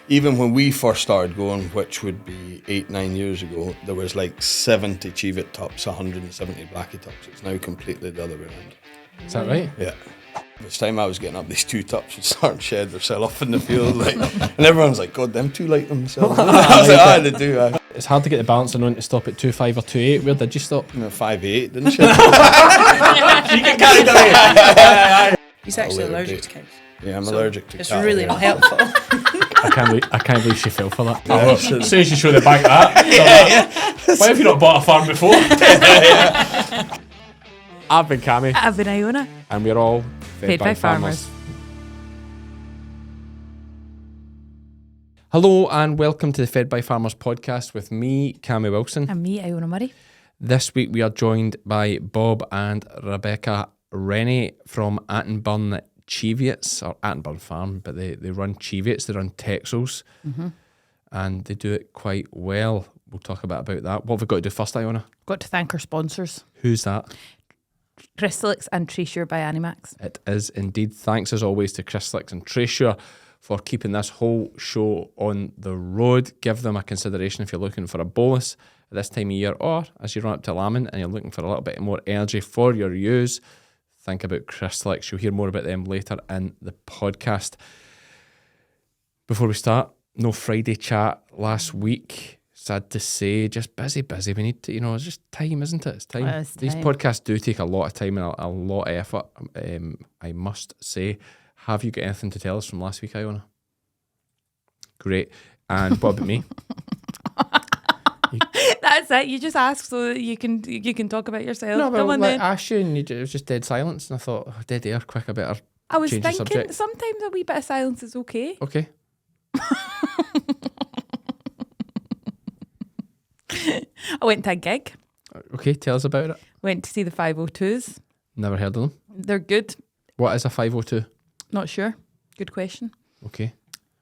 even when we first started going, which would be 8-9 years ago, there was like 70 Cheviot tops, 170 Blackie tops. It's now completely the other way around. Is that right? Yeah. This time I was getting up, these 2 tops would start and shed themselves off in the field, like, and everyone's like, God, them 2 like themselves. I was like, they do. It's hard to get the balance on to stop at 2.5 or 2.8. Where did you stop? 5'8", didn't she? She can carry the weight. He's actually allergic to cows. Yeah, I'm allergic to It's cattle. really not helpful. I can't believe she fell for that. Yeah, As soon as you show the back of that. Why have you not bought a farm before? I've been Cammy. I've been Iona. And we're all Fed by farmers. Hello and welcome to the Fed by Farmers podcast with me, Cammy Wilson. And me, Iona Murray. This week we are joined by Bob and Becca Rennie from Attenburn Cheviots, or Attenburn Farm, but they run Cheviots, they run Texels, and they do it quite well. We'll talk a bit about that. What have we got to do first, Iona? Got to thank our sponsors, Who's that? Crystalyx and Tracesure by Animax. It is indeed. Thanks as always to Crystalyx and Tracesure for keeping this whole show on the road. Give them a consideration if you're looking for a bolus at this time of year, or as you run up to lambing and you're looking for a little bit more energy for your ewes. Think about Crystalyx. You'll hear more about them later in the podcast. Before we start, no Friday chat last week. Sad to say, just busy. We need to, it's just time, isn't it? It's time. It's These time. podcasts do take a lot of time and a lot of effort, I must say. Have you got anything to tell us from last week, Iona? Great. And what about me? That's it. You just ask so that you can talk about yourself. No, but Come on like, then. I asked you and it was just dead silence, and I thought, dead air, quick, I better I was change the thinking subject. sometimes a wee bit of silence is okay. Okay. I went to a gig. Okay, tell us about it. Went to see the 502s. Never heard of them. They're good. What is a 502? Not sure. Good question. Okay.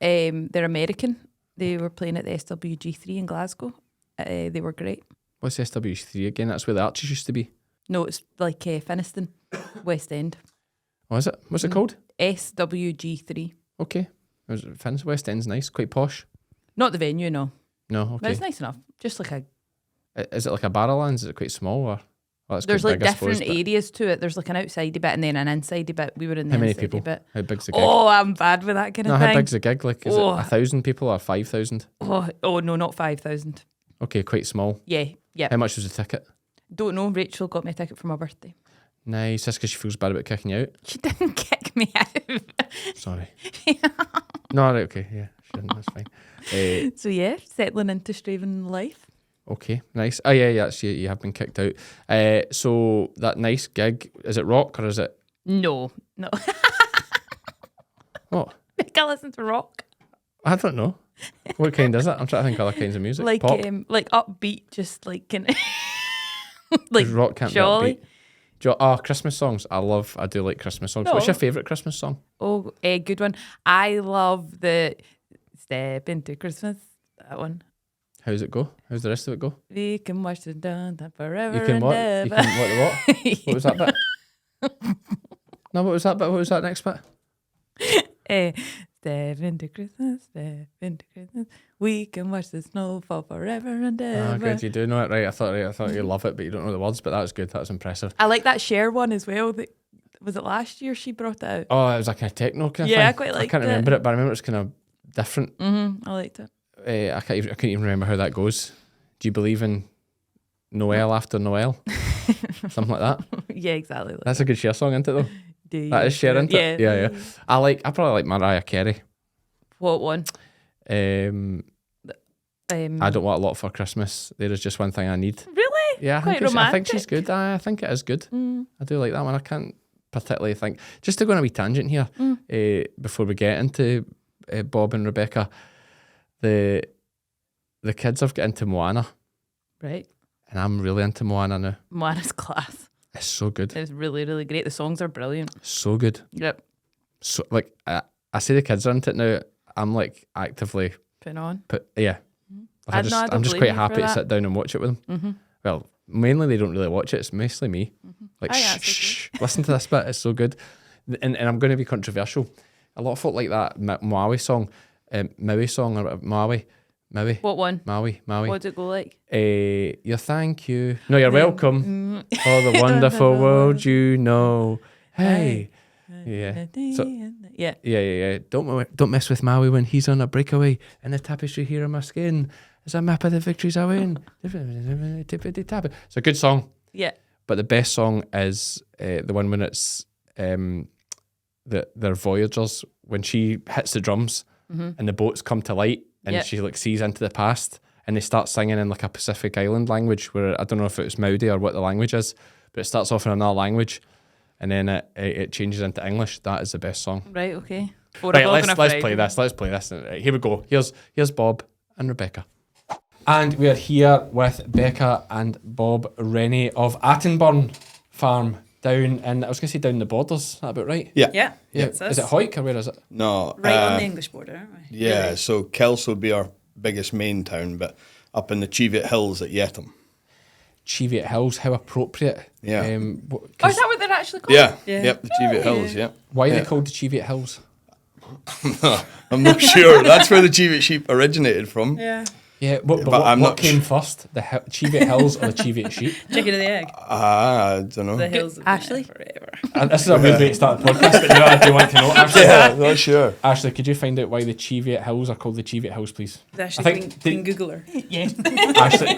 They're American. They were playing at the SWG3 in Glasgow. They were great. What's SW3 again? That's where the Arches used to be. No, it's like Finniston, West End. Oh, is it? What's it called? SWG3. Okay. Finn's West End's nice, quite posh. Not the venue, no. No, But it's okay. nice enough. Just like Is it like a Barrowlands? Is it quite small? Or well, it's there's quite like big, I suppose, different areas to it. There's like an outside bit and then an inside bit. We were in the How many inside people? bit. How big's the gig? Oh, I'm bad with that kind No, of how thing. big's the gig? Like, is it 1,000 people or 5,000? Oh no, not 5,000. Okay, quite small. Yeah. How much was the ticket? Don't know. Rachel got me a ticket for my birthday. Nice. That's because she feels bad about kicking you out. She didn't kick me out. Sorry. No, right, okay, yeah, she didn't. That's fine. So yeah, settling into Straven life. Okay, nice. Oh yeah, that's you have been kicked out. So that nice gig, is it rock or is it No. what? Becca listen to rock. I don't know. What kind is it? I'm trying to think of other kinds of music. Like Pop. like upbeat, just like kind of like 'Cause rock can't jolly. be upbeat. Christmas songs. I do like Christmas songs. No. What's your favourite Christmas song? Oh, a good one. I love the Step Into Christmas. That one. How does it go? How's the rest of it go? We can watch the dawn forever You can and what? ever. You can what? The what? What was that bit? No, what was that bit? What was that next bit? Step into Christmas, step into Christmas. We can watch the snow fall forever and ever. Oh, good, you do know it, right? I thought you love it, but you don't know the words. But that was good. That was impressive. I like that Cher one as well. Was it last year she brought it out? Oh, it was like a techno kind of Yeah, thing. I quite liked I can't it. remember it, but I remember it's kind of different. I liked it. I couldn't even remember how that goes. Do you believe in Noel after Noel? Something like that. Yeah, exactly. Like That's a good Cher song, isn't it? Though that is Cher, isn't it? Yeah. Yeah. I probably like Mariah Carey. What one? I don't want a lot for Christmas. There is just one thing I need. Really? Yeah, Quite I think romantic. she's good. I think it is good. I do like that one. I can't particularly think. Just to go on a wee tangent here, before we get into Bob and Rebecca, the kids have got into Moana, Right. and I'm really into Moana now. Moana's class. It's so good. It's really, really great. The songs are brilliant. So good. Yep. So like I say the kids are into it now. I'm like actively Putting on. yeah. I Like, don't I'm just believe quite you for happy to that. sit down and watch it with them. Well, mainly they don't really watch it. It's mostly me. Like, Aye, shh, that's shh, listen to this bit. It's so good. And I'm going to be controversial. A lot of folk like that Maui song. Maui song or Maui. What one? Maui. What does it go like? Your thank you. No, you're welcome for the wonderful world you know. Hey. Yeah. So, yeah. Don't mess with Maui when he's on a breakaway. And the tapestry here on my skin is a map of the victories I win. It's a good song. Yeah. But the best song is the one when it's their Voyagers, when she hits the drums and the boats come to light and she like sees into the past and they start singing in like a Pacific Island language where I don't know if it's Maori or what the language is, but it starts off in another language and then it changes into English. That is the best song. Right, okay. Right, let's play this. Let's play this. Right, here we go. Here's Bob and Rebecca. And we are here with Becca and Bob Rennie of Attenburn Farm down in, I was going to say down the borders. Is that about right? Yeah. Yeah. Is it Hoyk or where is it? No. Right on the English border, aren't we? Yeah, Really? so Kelso will be our biggest main town, but up in the Cheviot Hills at Yetham. Cheviot Hills, how appropriate. Yeah. Oh, is that what they're actually called? Yeah, Yeah. yep, the Cheviot Hills, yeah. Why are Yeah. they called the Cheviot Hills? I'm not sure. That's where the Cheviot sheep originated from. Yeah. Yeah, but But I'm what not came first? The Cheviot Hills or the Cheviot sheep? Chicken or the egg? I don't know. The hills of Ashley? forever. And this is a weird way to start the podcast, but I do want to know. Ashley, Yeah, not sure. Ashley, could you find out why the Cheviot Hills are called the Cheviot Hills, please? It's actually Queen Googler. Yeah.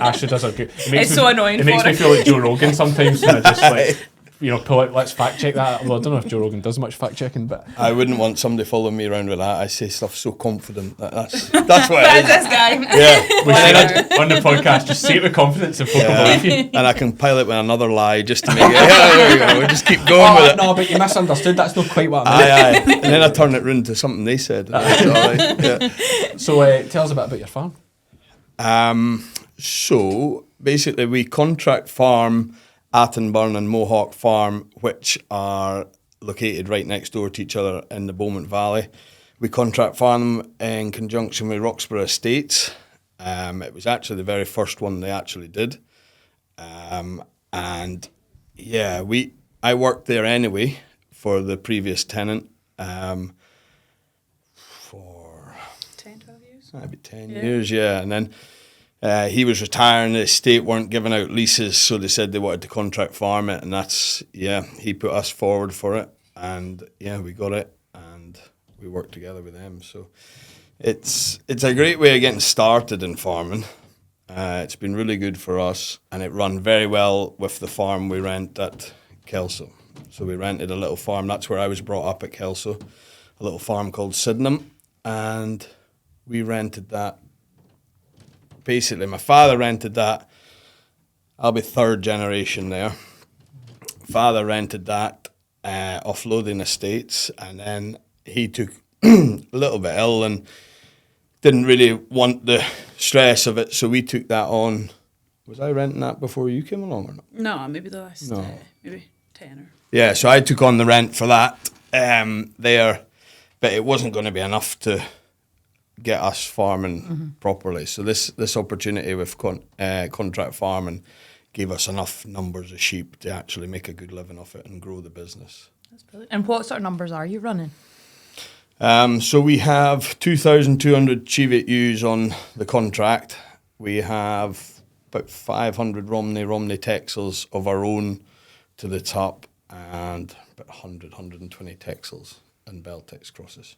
Ashley does a good. It's so annoying It makes for me her. feel like Joe Rogan sometimes when I just like, pull out, let's fact check that. Well, I don't know if Joe Rogan does much fact checking, but I wouldn't want somebody following me around with that. I say stuff so confident. That's what it That's is. this guy. Yeah. we say that on the podcast, just say it with confidence and folk will believe you. And I can pile it with another lie just to make it. Yeah, there we go. We just keep going with it. No, but you misunderstood. That's not quite what I meant. Aye. And then I turn it round to something they said. That's all right. Yeah. So tell us a bit about your farm. So basically, we contract farm Attenburn and Mohawk Farm, which are located right next door to each other in the Beaumont Valley. We contract farm them in conjunction with Roxburgh Estates. It was actually the very first one they actually did. And yeah, I worked there anyway for the previous tenant for 10, 12 years? maybe 10 years, yeah. And then he was retiring, the estate weren't giving out leases, so they said they wanted to contract farm it, and that's, he put us forward for it, and we got it, and we worked together with them. So it's a great way of getting started in farming. It's been really good for us, and it run very well with the farm we rent at Kelso. So we rented a little farm, that's where I was brought up at Kelso, a little farm called Sydenham, and we rented that. Basically, my father rented that. I'll be third generation there. Father rented that offloading estates, and then he took a little bit ill and didn't really want the stress of it, so we took that on. Was I renting that before you came along or not? No, maybe the last, No. maybe 10 or... Yeah, so I took on the rent for that there, but it wasn't going to be enough to get us farming properly. So this opportunity with contract farming gave us enough numbers of sheep to actually make a good living off it and grow the business. That's brilliant. And what sort of numbers are you running? So we have 2,200 Cheviot ewes on the contract. We have about 500 Romney Texels of our own to the top, and about 120 Texels and Beltex crosses.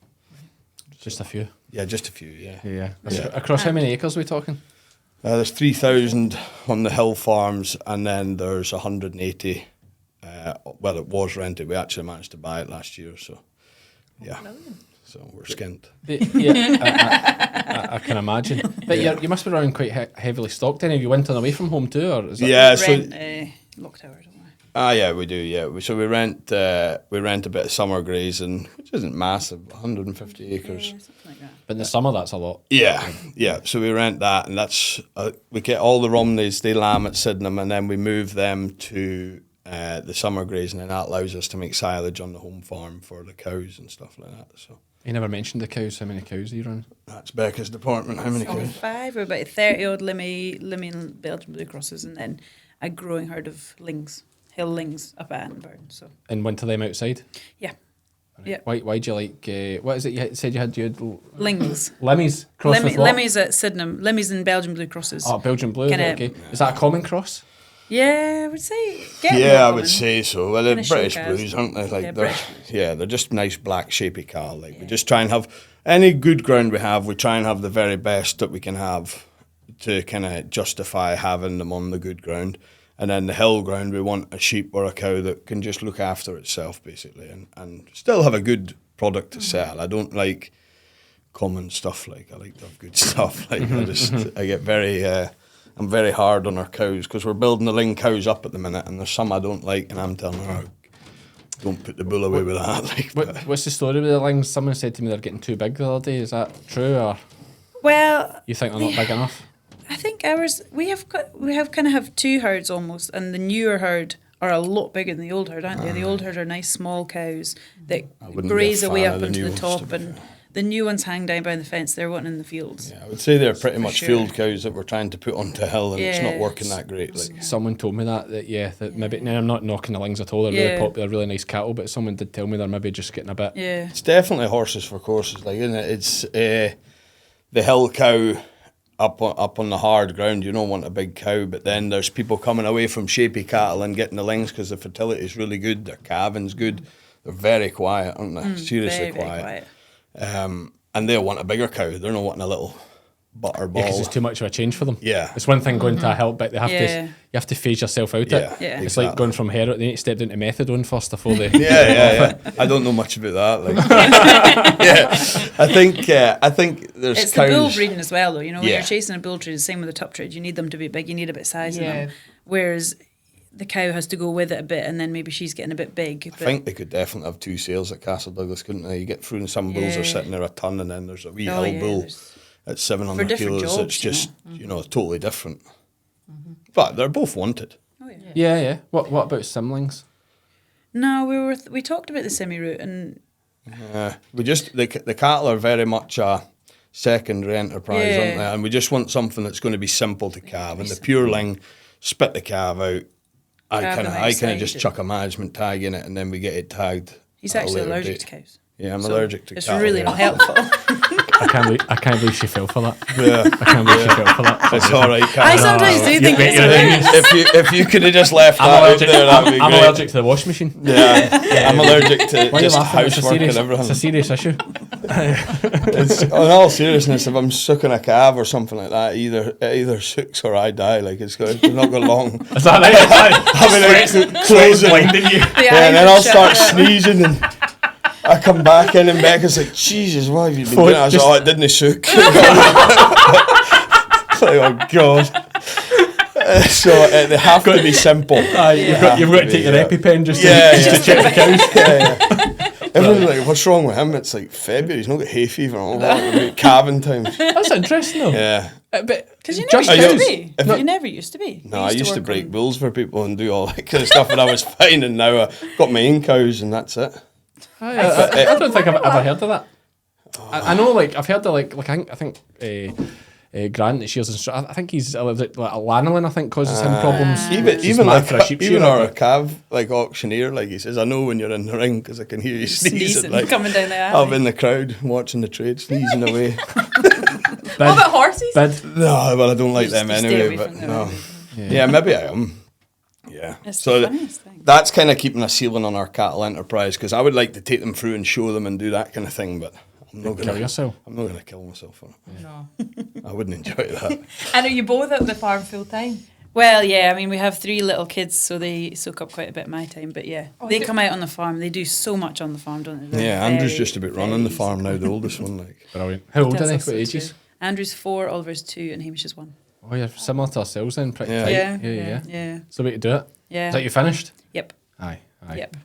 Just a few. Yeah, just a few, yeah. Yeah. Across how many acres are we talking? There's 3,000 on the hill farms, and then there's 180. Well, it was rented. We actually managed to buy it last year, so yeah. So we're skint. I can imagine. But you must be running quite heavily stocked. Then, have you went on away from home too, or is that? Yeah, Rent Lock Tower, don't we? Yeah, we do. Yeah, so we rent a bit of summer grazing, which isn't massive, 150 acres. Yeah, something like that. But in the summer, that's a lot. Yeah. So we rent that, and that's we get all the Romneys, they lamb at Sydenham, and then we move them to the summer grazing, and that allows us to make silage on the home farm for the cows and stuff like that. So You never mentioned the cows. How many cows are you running? that's Becca's department. How many cows? 5 or about 30 odd Limmy and Belgian Blue Crosses, and then a growing herd of lings, hill lings up at Attenburn. So And winter them outside? yeah, Yeah. Why do you like, what is it you said you had? Lings. Limmies? Cross with what? Limmies at Sydenham. Limmies and Belgian Blue Crosses. Oh, Belgian Blue, Kinda- okay. Is that a common cross? Yeah, I would say. Yeah, I would say so. Well, they're Kinda British show cows. Blues, aren't they? Like Yeah, they're British they're just nice black shapy cattle. Like we just try and have any good ground we have. We try and have the very best that we can have to kind of justify having them on the good ground. And then the hill ground, we want a sheep or a cow that can just look after itself, basically, and still have a good product to sell. I don't like common stuff. Like I like to have good stuff. Like I get very. I'm very hard on our cows because we're building the Ling cows up at the minute, and there's some I don't like, and I'm telling her, don't put the bull away with that. Like, What's the story with the Lings? Someone said to me they're getting too big the other day. Is that true, or Well, you think they're not big enough? I think ours we have kind of have two herds almost, and the newer herd are a lot bigger than the old herd, aren't they? The old herd are nice small cows that wouldn't be graze a away fan up of the into new the ones, top, to be and fair. the new ones hang down by the fence. They're wanting in the fields. yeah, I would say they're pretty For much sure. field cows that we're trying to put onto hill, and it's not Yeah. working that great. Like, Someone told me that that maybe. Now I'm not knocking the Lings at all. They're really Yeah. popular, really nice cattle. But someone did tell me they're maybe just getting a bit. Yeah. it's definitely horses for courses, like, isn't it? It's the hill cow up on the hard ground. You don't want a big cow, but then there's people coming away from shapy cattle and getting the Lings because the fertility is really good. Their calving's good. They're very quiet, aren't they? Seriously Very, very quiet. And they'll want a bigger cow. They're not wanting a little butter ball. Because it's too much of a change for them. Yeah. It's one thing going to a hill, but they have Yeah. to. You have to phase yourself out Yeah, it. Yeah. It's like going from heroin. They need to step into methadone first before they. Yeah. I don't know much about that. Like, yeah, I think there's It's cows. the bull breeding as well, though. You know, when Yeah. you're chasing a bull trade, the same with the top trade. You need them to be big. You need a bit of size in Yeah. them. Whereas the cow has to go with it a bit, and then maybe she's getting a bit big. I But think they could definitely have two sales at Castle Douglas, couldn't they? You get through, and some bulls are Yeah. sitting there a ton, and then there's a wee Oh, hill yeah, bull there's- at 700 different kilos. jobs, It's you just totally different. But they're both wanted. oh yeah. Yeah. What about Simlings? No, we talked about the semi route, and We just the cattle are very much a secondary enterprise, Yeah. aren't they? And we just want something that's going to be simple to calve. And the pure Ling, spit the calf out. I Calve kind them of outside just and- chuck a management tag in it, and then we get it tagged. he's at a actually later allergic date. to cows. Yeah, I'm So allergic to it's cattle. really yeah. not helpful. I can't believe she fell for that. Yeah. I can't believe she fell for that. It's all right, I Kat. sometimes do think it's you're hilarious. If you could have just left that I'm out allergic. there, that'd be I'm great. allergic to the wash machine. Yeah, I'm allergic to Why are you just laughing? It's a housework serious, and it's a everything. serious issue. It's, in all seriousness, if I'm sucking a calf or something like that, it either sucks or I die. Like it's not got long. Is that right? Having a closing. blinding you. Yeah, and then I'll start sneezing and I come back in and Becca's like, Jesus, what have you been doing? I was like, oh, it didn't sook. It's like, oh God. So they have to be simple. You've got to take your EpiPen just Yeah, to check the cows. Yeah. Everyone's like, what's wrong with him? It's like February, he's not got hay fever and all that. Calving times. That's interesting though. Yeah. But Because you just never used to cows. be. You never used to be. No, I used to work break on- bulls for people and do all that kind of stuff, and I was fine. And now I got my own cows, and that's it. I don't think I've ever heard of that. I know, like I've heard of like I think Grant that shears and I think he's like lanolin. I think causes him problems. It's Even mad like for a sheep even shearer, our but- calf like auctioneer, like he says, I know when you're in the ring because I can hear you sneezing. Sneezing, Like coming down the I'm alley. in the crowd watching the trade, sneezing away. What about horses? Bid. No, well I don't like Just them to stay anyway. away But from them. no, yeah, maybe I am. Yeah, It's so the funniest thing. that's kind of keeping a ceiling on our cattle enterprise because I would like to take them through and show them and do that kind of thing, but I'm not Kill gonna. yourself. I'm not gonna kill myself for it. No. I wouldn't enjoy that. And are you both at the farm full time? Well, yeah, I mean, we have 3 little kids, so they soak up quite a bit of my time. But yeah, Oh, they is it- come out on the farm. They do so much on the farm, don't they? They're Yeah, Andrew's very, just about running the farm now. The oldest one, like. Brilliant. How old are Tells they? us What so ages? too. Andrew's 4, Oliver's 2, and Hamish is 1. Oh, you're similar to ourselves then, pretty Yeah. tight. Yeah. Yeah. So way to do it. Yeah. Is that you finished? Yep. Aye. Yep.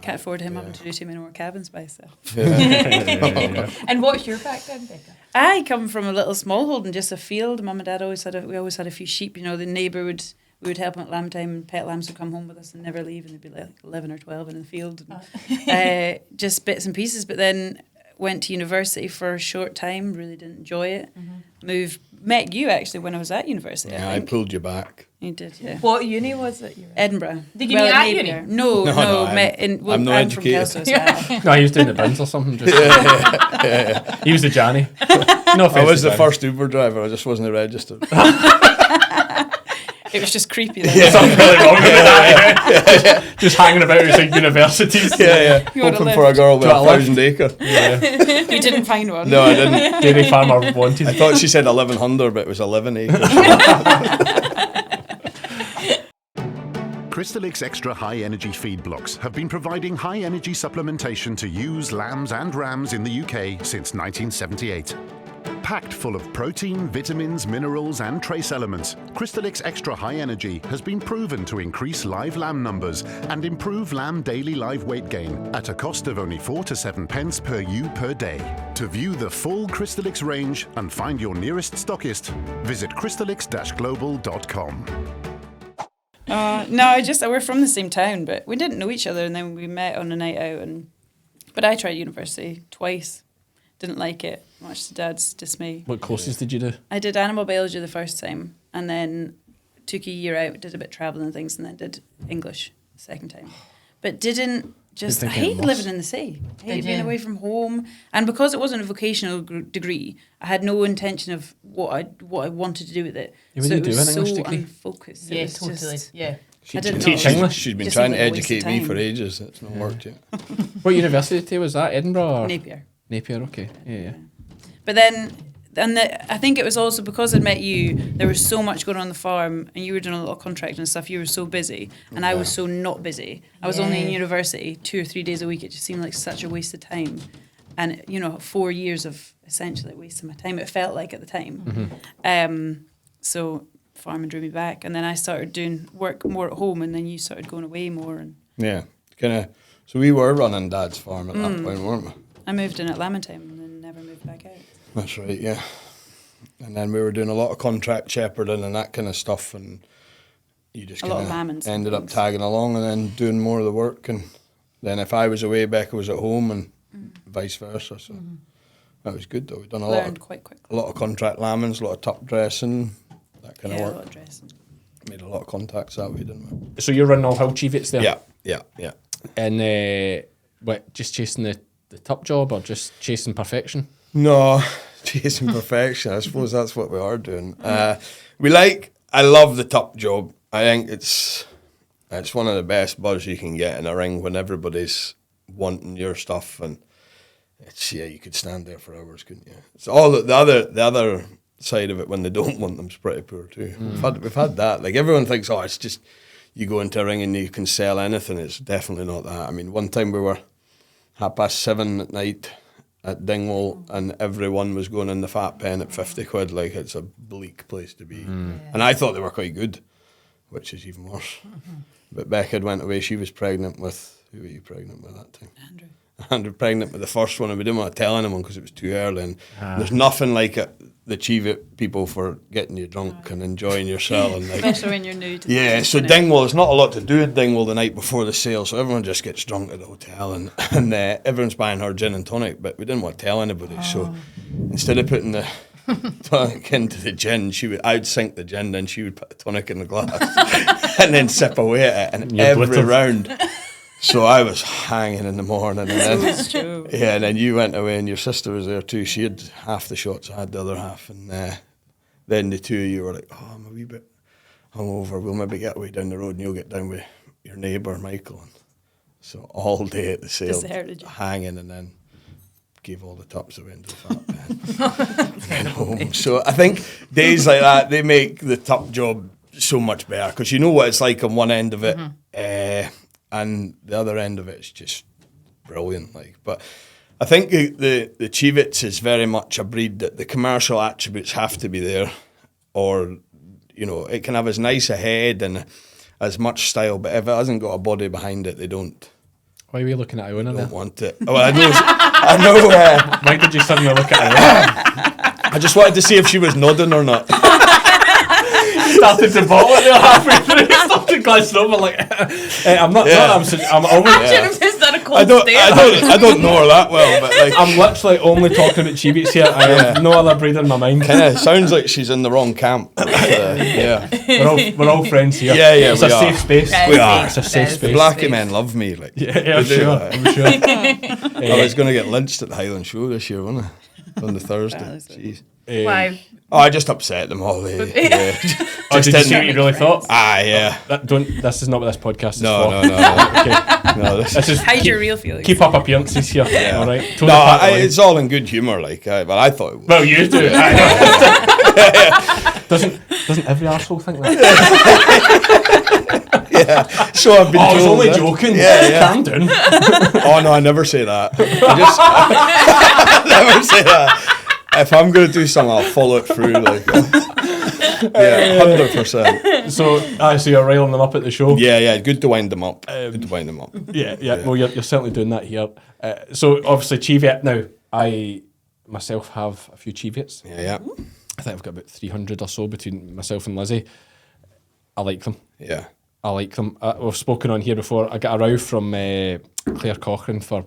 Can't afford him having to do too many more cabins by himself. And what's your background, Becca? I come from a little smallhold and just a field. Mum and Dad we always had a few sheep. You know, the neighbour we would help them at lamb time. Pet lambs would come home with us and never leave, and they'd be like 11 or 12 in the field. And, just bits and pieces. But then went to university for a short time. Really didn't enjoy it. Met you actually when I was at university. Yeah, I I think. pulled you back. He did, yeah. What uni was it? Edinburgh. Did you meet at uni? Napier. No, I'm not I'm from educated. Kelso as well. No, he was doing the bins or something. Just He was the Johnny. No offense I was to the Johnny. first Uber driver. I just wasn't registered. It was just creepy then. There's something really wrong with that. Just hanging about outside universities. Yeah. You wanna Hoping for a lift? girl with Do you want a 1,000 acre. You didn't find one. No, I didn't. Dairy farmer wanted. I thought she said 1,100, but it was 11 acres. Crystalyx Extra High Energy Feed Blocks have been providing high energy supplementation to ewes, lambs and rams in the UK since 1978. Packed full of protein, vitamins, minerals and trace elements, Crystalyx Extra High Energy has been proven to increase live lamb numbers and improve lamb daily live weight gain at a cost of only 4 to 7 pence per ewe per day. To view the full Crystalyx range and find your nearest stockist, visit crystalyx-global.com. No, we're from the same town, but we didn't know each other, and then we met on a night out. But I tried university twice, didn't like it, much to Dad's dismay. What courses did you do? I did animal biology the first time, and then took a year out, did a bit of travelling and things, and then did English the second time. But didn't just, I hated living in the sea. I hated being away from home. And because it wasn't a vocational degree, I had no intention of what I wanted to do with it. Yeah, so you it do was an so English degree? unfocused. Yeah, It was totally. just- Yeah. I didn't teach know. English? She's been Just trying to seemed like a waste of educate me time. for ages. It's not worked yet. What university was that? Edinburgh? Or? Napier. Napier, okay. Yeah. But then, I think it was also because I'd met you, there was so much going on the farm, and you were doing a lot of contracting and stuff. You were so busy, and I was so not busy. I was only in university 2 or 3 days a week. It just seemed like such a waste of time. And, 4 years of essentially wasting my time, it felt like at the time. So farming drew me back. And then I started doing work more at home, and then you started going away more. And Yeah. So we were running Dad's farm at that point, weren't we? I moved in at Lamentime and then never moved back out. That's right, yeah. And then we were doing a lot of contract shepherding and that kind of stuff, and you just A lot of kind lambings of and ended up things. tagging along and then doing more of the work. And then if I was away, Becca was at home, and vice versa. So that was good, though. We've done a Learned quite quickly. lot of contract lambings, a lot of top dressing, that kind Yeah, a of lot work. of dressing. Made a lot of contacts that way, didn't we? So you're running all hill Cheviots there? Yeah. And just chasing the top job or just chasing perfection? No, chasing perfection. I suppose that's what we are doing. I love the top job. I think it's one of the best buzz you can get in a ring when everybody's wanting your stuff, and you could stand there for hours, couldn't you? It's all the other side of it when they don't want them's pretty poor too. We've had that. Like everyone thinks, it's just you go into a ring and you can sell anything. It's definitely not that. I mean, one time we were 7:30 at night at Dingwall, and everyone was going in the fat pen at 50 quid. Like, it's a bleak place to be. And I thought they were quite good, which is even worse. But Becca had went away. She was pregnant with, who were you pregnant with that time? Andrew, pregnant with the first one, and we didn't want to tell anyone because it was too early. And there's nothing like it, the Cheviot people for getting you drunk and enjoying yourself. And like, Especially when you're new to yeah, so Dingwall, there's not a lot to do at Dingwall the night before the sale, so everyone just gets drunk at the hotel, and everyone's buying her gin and tonic, but we didn't want to tell anybody. So instead of putting the tonic into the gin, I'd sink the gin, then she would put the tonic in the glass and then sip away at it, and You're every blittered. round. So I was hanging in the morning, and then That's true. yeah, and then you went away, and your sister was there too. She had half the shots, I had the other half, and then the two of you were like, "Oh, I'm a wee bit hungover. We'll maybe get away down the road, and you'll get down with your neighbour Michael." And so all day at the sale, Deserted you. hanging, and then gave all the tops away into the fat pen, and then home. So I think days like that, they make the top job so much better, because you know what it's like on one end of it. And the other end of it is just brilliant. But I think the Cheviots is very much a breed that the commercial attributes have to be there, or it can have as nice a head and as much style, but if it hasn't got a body behind it, they don't Why are we looking at Iona there? want it. Well, I know. Why did you suddenly look at Iona? I just wanted to see if she was nodding or not. started to bottle it there halfway through. Started glancing over like, I'm not. I'm always. Is that a cold I don't know her that well, but like, I'm literally only talking about Cheviot's here. I have no other breed in my mind. sounds like she's in the wrong camp. Yeah, we're all friends here. Yeah, It's a safe space. We are. It's a safe The space. Blackie men love me. Like, I'm sure. I was going to get lynched at the Highland Show this year, wasn't I? On the Thursday. Jeez. Why? Oh, I just upset them all. Did you see what you really thought? Yeah. This is not what this podcast is for. No. Okay. No, this is Hide your real feelings. keep up appearances here. All right. it's all in good humour. Like, but I thought it was. Well, you do. Doesn't every arsehole think that? Yeah. So I've been I was told only that. joking. Yeah. Calm down. Oh no, I never say that. I never say that. If I'm going to do something, I'll follow it through. Like, 100%. So you're riling them up at the show. Yeah. Good to wind them up. Yeah. Well, you're certainly doing that here. So obviously Cheviot. Now I myself have a few Cheviots. Yeah. I think I've got about 300 or so between myself and Lizzie. I like them. Yeah. I like them. We've spoken on here before. I got a row from Claire Cochrane for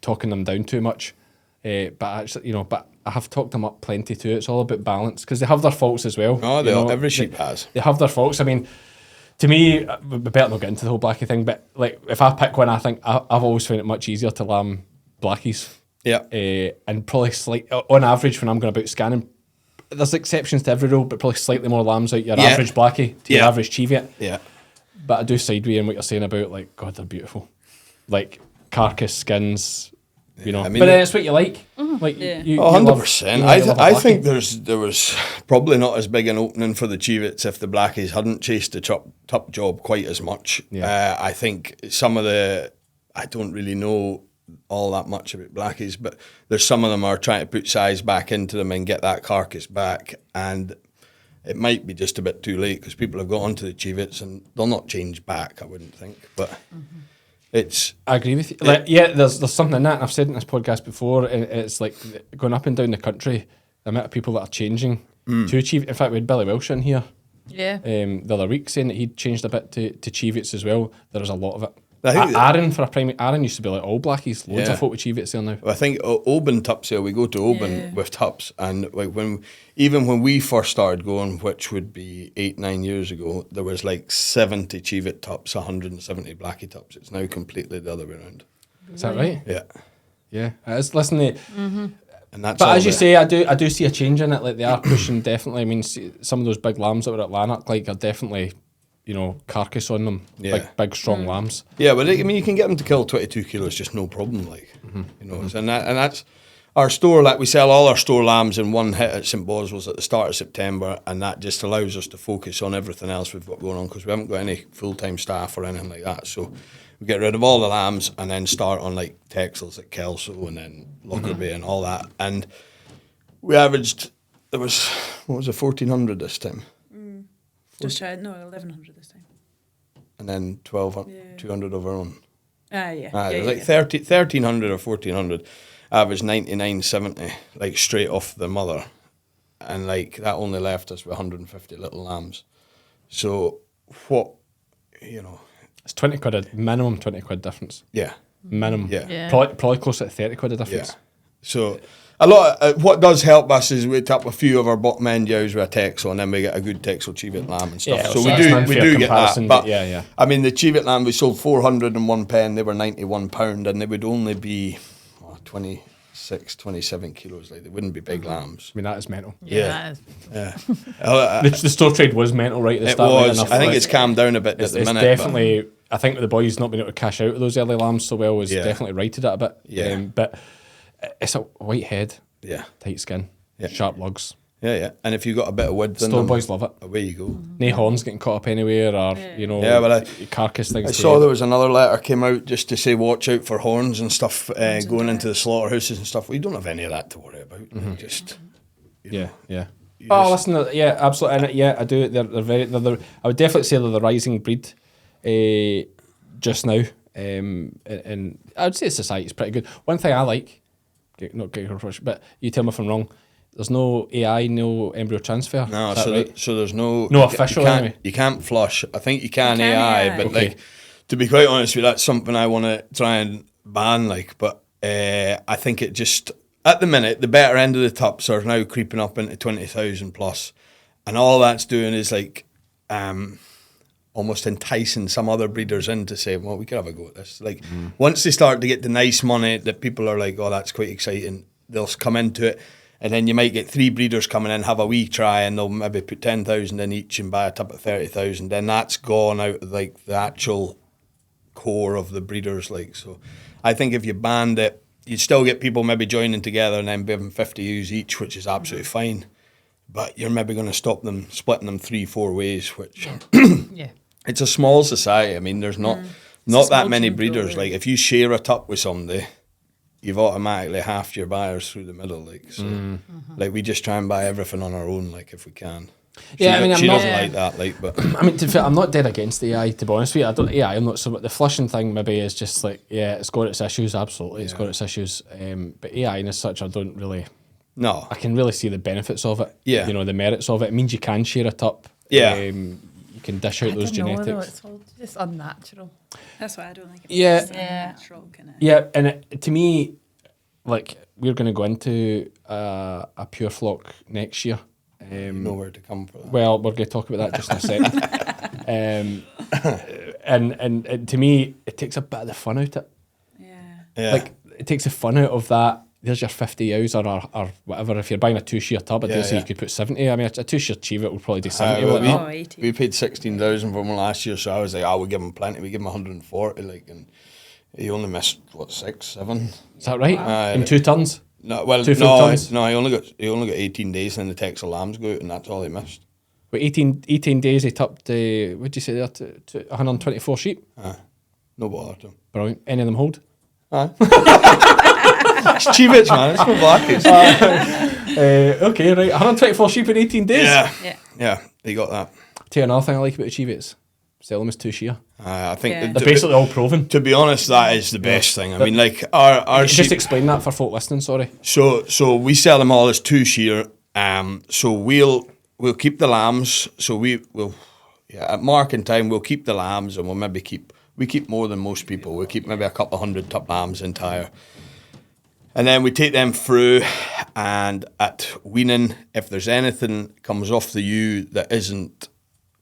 talking them down too much. But actually, but I have talked them up plenty too. It's all about balance because they have their faults as well. Oh, every sheep has. They have their faults. I mean, to me, we better not get into the whole blackie thing. But like, if I pick one, I think I've always found it much easier to lamb blackies. Yeah. And probably on average when I'm going about scanning, there's exceptions to every rule, but probably slightly more lambs out your average blackie to your average Cheviot. Yeah. But I do sideway in what you're saying about like, God, they're beautiful. Like carcass skins. I mean, but it's what you like. Like, you 100%. I think blackie. there was probably not as big an opening for the Cheviots if the Blackies hadn't chased the top job quite as much. Yeah. I think I don't really know all that much about Blackies, but there's some of them are trying to put size back into them and get that carcass back, and it might be just a bit too late because people have got onto the Cheviots and they'll not change back, I wouldn't think, but... I agree with you. There's something in that, and I've said in this podcast before, and it's like going up and down the country, the amount of people that are changing to Cheviot. In fact, we had Billy Welsh in here the other week saying that he'd changed a bit to Cheviots as well. There was a lot of it. Aaron used to be like all blackies, loads of folk with Cheviots there now. I think Oban tup sale, we go to Oban with tups, and like when we first started going, which would be 8-9 years ago, there was like 70 Cheviot tups, 170 blackie tups. It's now completely the other way around. Is that right? Yeah. It is. Listen to and that's. But as you say, I do see a change in it. Like they are pushing definitely. I mean, some of those big lambs that were at Lanark, like are definitely. Carcass on them, big strong lambs. Yeah, but I mean, you can get them to kill 22 kilos, just no problem. Like, and that's our store. Like we sell all our store lambs in one hit at St Boswell's at the start of September, and that just allows us to focus on everything else we've got going on because we haven't got any full-time staff or anything like that. So we get rid of all the lambs and then start on like Texels at Kelso and then Lockerbie and all that. And we averaged 1,400 this time. Just tried 1,100 this time. And then 200 of our own. It was like 1,300 or 1,400. Average 99.70, like straight off the mother. And like that only left us with 150 little lambs. So what, It's 20 quid, minimum 20 quid difference. Yeah. Minimum. Yeah. Probably close to 30 quid a difference. Yeah. So a lot. What does help us is we tap a few of our bottom end yows with a Texel, and then we get a good Texel Cheviot lamb and stuff. Yeah, so we do get that. But I mean, the Cheviot lamb we sold 401 pen. They were £91, and they would only be 26-27 kilos. Like they wouldn't be big lambs. I mean, that is mental. Yeah. The store trade was mental right at the start. It was. I think it's calmed down a bit at the minute. Definitely. I think the boys not being able to cash out of those early lambs so well has definitely righted it a bit. Yeah. But it's a white head, tight skin, sharp lugs. Yeah. And if you've got a bit of width in Store them, boys love it. Away you go. No horns getting caught up anywhere or, carcass things. I saw there was another letter came out just to say watch out for horns and stuff going into the slaughterhouses and stuff. We don't have any of that to worry about. Just, listen, absolutely. And I do. They're very. I would definitely say they're the rising breed just now. And I would say society's pretty good. One thing I like, not getting rush, but you tell me if I'm wrong. There's no AI, no embryo transfer. No, Is that so right? so there's no Official You can't, anyway. you can't flush. I think you can, You can AI, AI. but Okay. like to be quite honest with you, that's something I want to try and ban. Like, but I think it just at the minute the better end of the tups are now creeping up into 20,000 plus, and all that's doing is like almost enticing some other breeders in to say, well, we could have a go at this. Like once they start to get the nice money that people are like, oh, that's quite exciting, they'll come into it. And then you might get 3 breeders coming in, have a wee try, and they'll maybe put 10,000 in each and buy a tup at 30,000. Then that's gone out of like the actual core of the breeders. Like, so I think if you banned it, you'd still get people maybe joining together and then giving 50 ewes each, which is absolutely fine. But you're maybe going to stop them splitting them 3-4 ways, which Yeah. it's a small society. I mean, there's not small that many gene pool, breeders. yeah. Like if you share a tup with somebody, you've automatically halved your buyers through the middle. Like, so like we just try and buy everything on our own, like if we can. Yeah, I mean, she I'm doesn't not- like that, like, but I mean, to be fair, I'm not dead against the AI, to be honest with you. I don't. Yeah, I'm not. So the flushing thing maybe is just like, yeah, it's got its issues. Absolutely, it's got its issues. But AI and as such, I don't really. no, I can really see the benefits of it. Yeah. You know, the merits of it. It means you can share it up. Yeah. You can dish out I those don't know, though, genetics. it's all just unnatural. That's why I don't like it. Yeah. It's natural kind of. Yeah, and to me, like we're going to go into a pure flock next year. nowhere to come for that. Well, we're going to talk about that just in a second. And to me, it takes a bit of the fun out of it. Yeah. Yeah. Like it takes the fun out of that. There's your 50 ewes or whatever. If you're buying a 2-shear tub, I'd say you could put 70. I mean, a 2-shear Cheviot would probably do 70. well, wouldn't it? Oh, 80. we paid 16,000 for him last year, so I was like, we give him plenty. We give him 140, like, and he only missed what 6, 7. Is that right? Aye. In 2 tons. No, well, 2 full no, tons? he only got 18 days, and the Texel lambs go out, and that's all he missed. With 18 days, he topped, what'd you say there, to 124 sheep. No bother to him. Brilliant. Any of them hold? It's Cheviots, man. It's no blackies. Okay, right. 124 sheep in 18 days. Yeah. Yeah, he got that. Tell you another thing I like about the Cheviots. Sell them as 2-shear. I think Yeah. They're basically all proven. to be honest, that is the best thing. I mean, like our Just sheep. explain that for folk listening, sorry. So we sell them all as 2-shear. So we'll keep the lambs. So we'll at marking time we'll keep the lambs, and we'll maybe keep more than most people. We'll keep maybe a couple of 100 tup lambs entire. And then we take them through, and at weaning, if there's anything comes off the ewe that isn't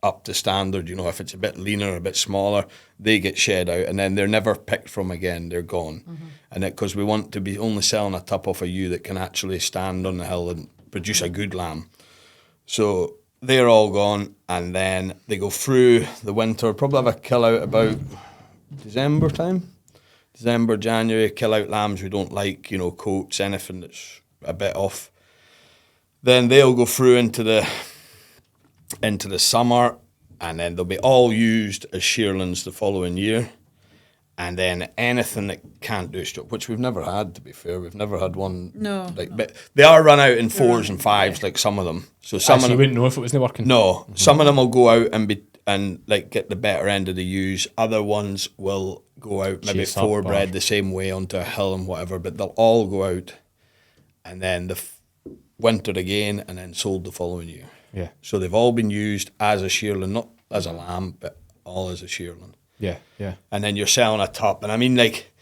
up to standard, you know, if it's a bit leaner, a bit smaller, they get shed out, and then they're never picked from again. They're gone. And because we want to be only selling a tup off a ewe that can actually stand on the hill and produce a good lamb. So they're all gone, and then they go through the winter, probably have a kill out about December time. December, January, kill out lambs we don't like, you know, coats, anything that's a bit off. Then they'll go through into the summer, and then they'll be all used as shearlings the following year. And then anything that can't do stuff, which we've never had, to be fair. We've never had one. No, Like, but they are run out in 4s and 5s, like some of them. So some Actually, of you them, wouldn't know if it wasn't working. no, some of them will go out and like get the better end of the ewes. Other ones will go out maybe Chase up, four or- bred the same way onto a hill and whatever, but they'll all go out and then wintered again and then sold the following year. Yeah. So they've all been used as a shearling, not as a lamb, but all as a shearling. Yeah, yeah. And then you're selling a top. And I mean, like,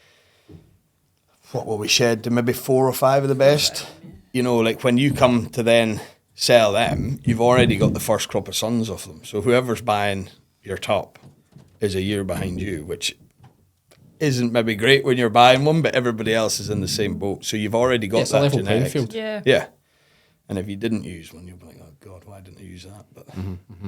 what will we shed to maybe 4 or 5 of the best? You know, like when you come to then sell them, you've already got the first crop of sons off them. So whoever's buying your top is a year behind you, which isn't maybe great when you're buying one, but everybody else is in the same boat. So you've already got It's a that level playing genetics. field. Yeah. Yeah. And if you didn't use one, you'll be like, oh God, why didn't I use that? But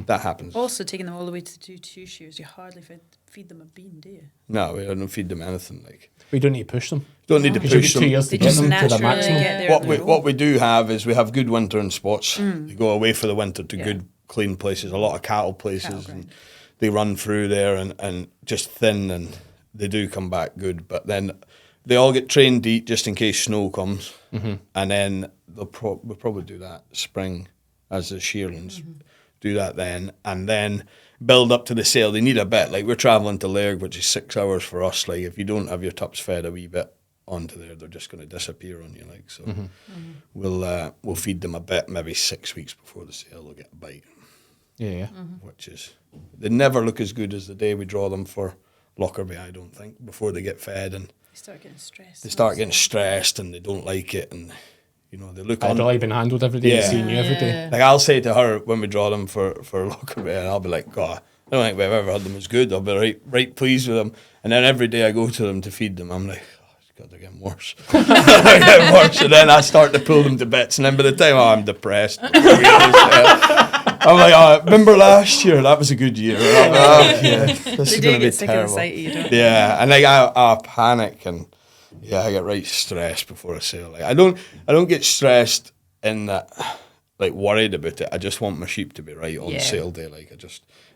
that happens. Also, taking them all the way to do 2 shears, you hardly feed them a bean, do you? No, we don't feed them anything. Like, We don't need to push them. don't need to Because you push get 2 them. years to They get just them to the naturally maximum. get there. What on we their what own. we do have is we have good wintering spots. They go away for the winter to good clean places, a lot of cattle places, and they run through there and just thin, and they do come back good. But then they all get trained to eat just in case snow comes, and then we'll probably do that spring as the shearlings. Do that then, and then build up to the sale. They need a bit. Like we're travelling to Lairg, which is 6 hours for us. Like if you don't have your tups fed a wee bit, onto there, they're just going to disappear on you. Like so, we'll feed them a bit, maybe 6 weeks before the sale. They'll get a bite. Yeah. Which is, they never look as good as the day we draw them for Lockerbie, I don't think, before they get fed and They start getting stressed. they start getting stressed and they don't like it, and they look I'd on. really been handled every day, Yeah. seeing you every day. Like I'll say to her when we draw them for Lockerbie, and I'll be like, God, I don't think we've ever had them as good. I'll be right pleased with them, and then every day I go to them to feed them, I'm like, God, they're getting worse. They're getting worse, and then I start to pull them to bits, and then by the time I'm depressed. I'm like, remember last year? That was a good year. I'm like, this They is do going to be get sick of the terrible. sight of you, don't Yeah, and like I panic, and I get right stressed before a sale. Like I don't get stressed in that, like worried about it. I just want my sheep to be right on sale day. Like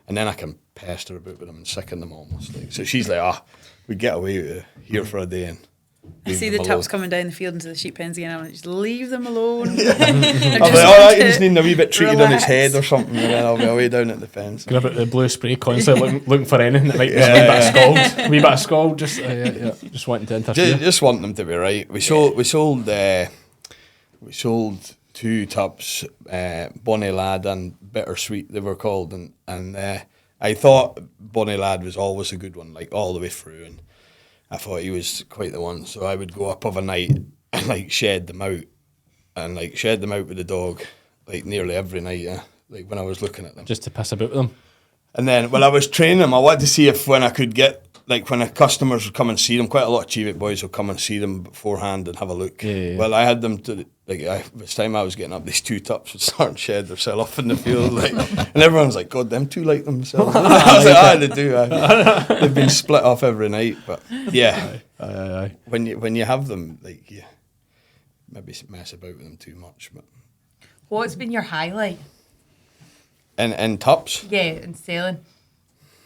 and then I can pester about with them and sicken them almost. Like so, she's like, we get away with it here for a day and. I see the tups coming down the field into the sheep pens again. I'm like, just leave them alone. I'm like, all right, he's needing a wee bit treated on his head or something, and then I'll be away down at the fence. Going about the blue spray, constantly looking for anything that might be a wee bit of scald, just wanting to interfere. Just want them to be right. We sold 2 tups, Bonnie Lad and Bittersweet they were called, and I thought Bonnie Lad was always a good one, like all the way through, and I thought he was quite the one. So I would go up of a night and like shed them out with the dog, like nearly every night. Yeah, like when I was looking at them, Just to piss about with them. and then when I was training them, I wanted to see if when I could get. Like when the customers would come and see them, quite a lot of Cheviot boys would come and see them beforehand and have a look. Yeah. Well, I had them to this time I was getting up, these 2 tups would start and shed themselves off in the field, like, and everyone's like, "God, them 2 like themselves." I was like, they do. They've been split off every night, but yeah, Aye. when you have them, like maybe mess about with them too much, but What's been your highlight? and tups. Yeah, in selling.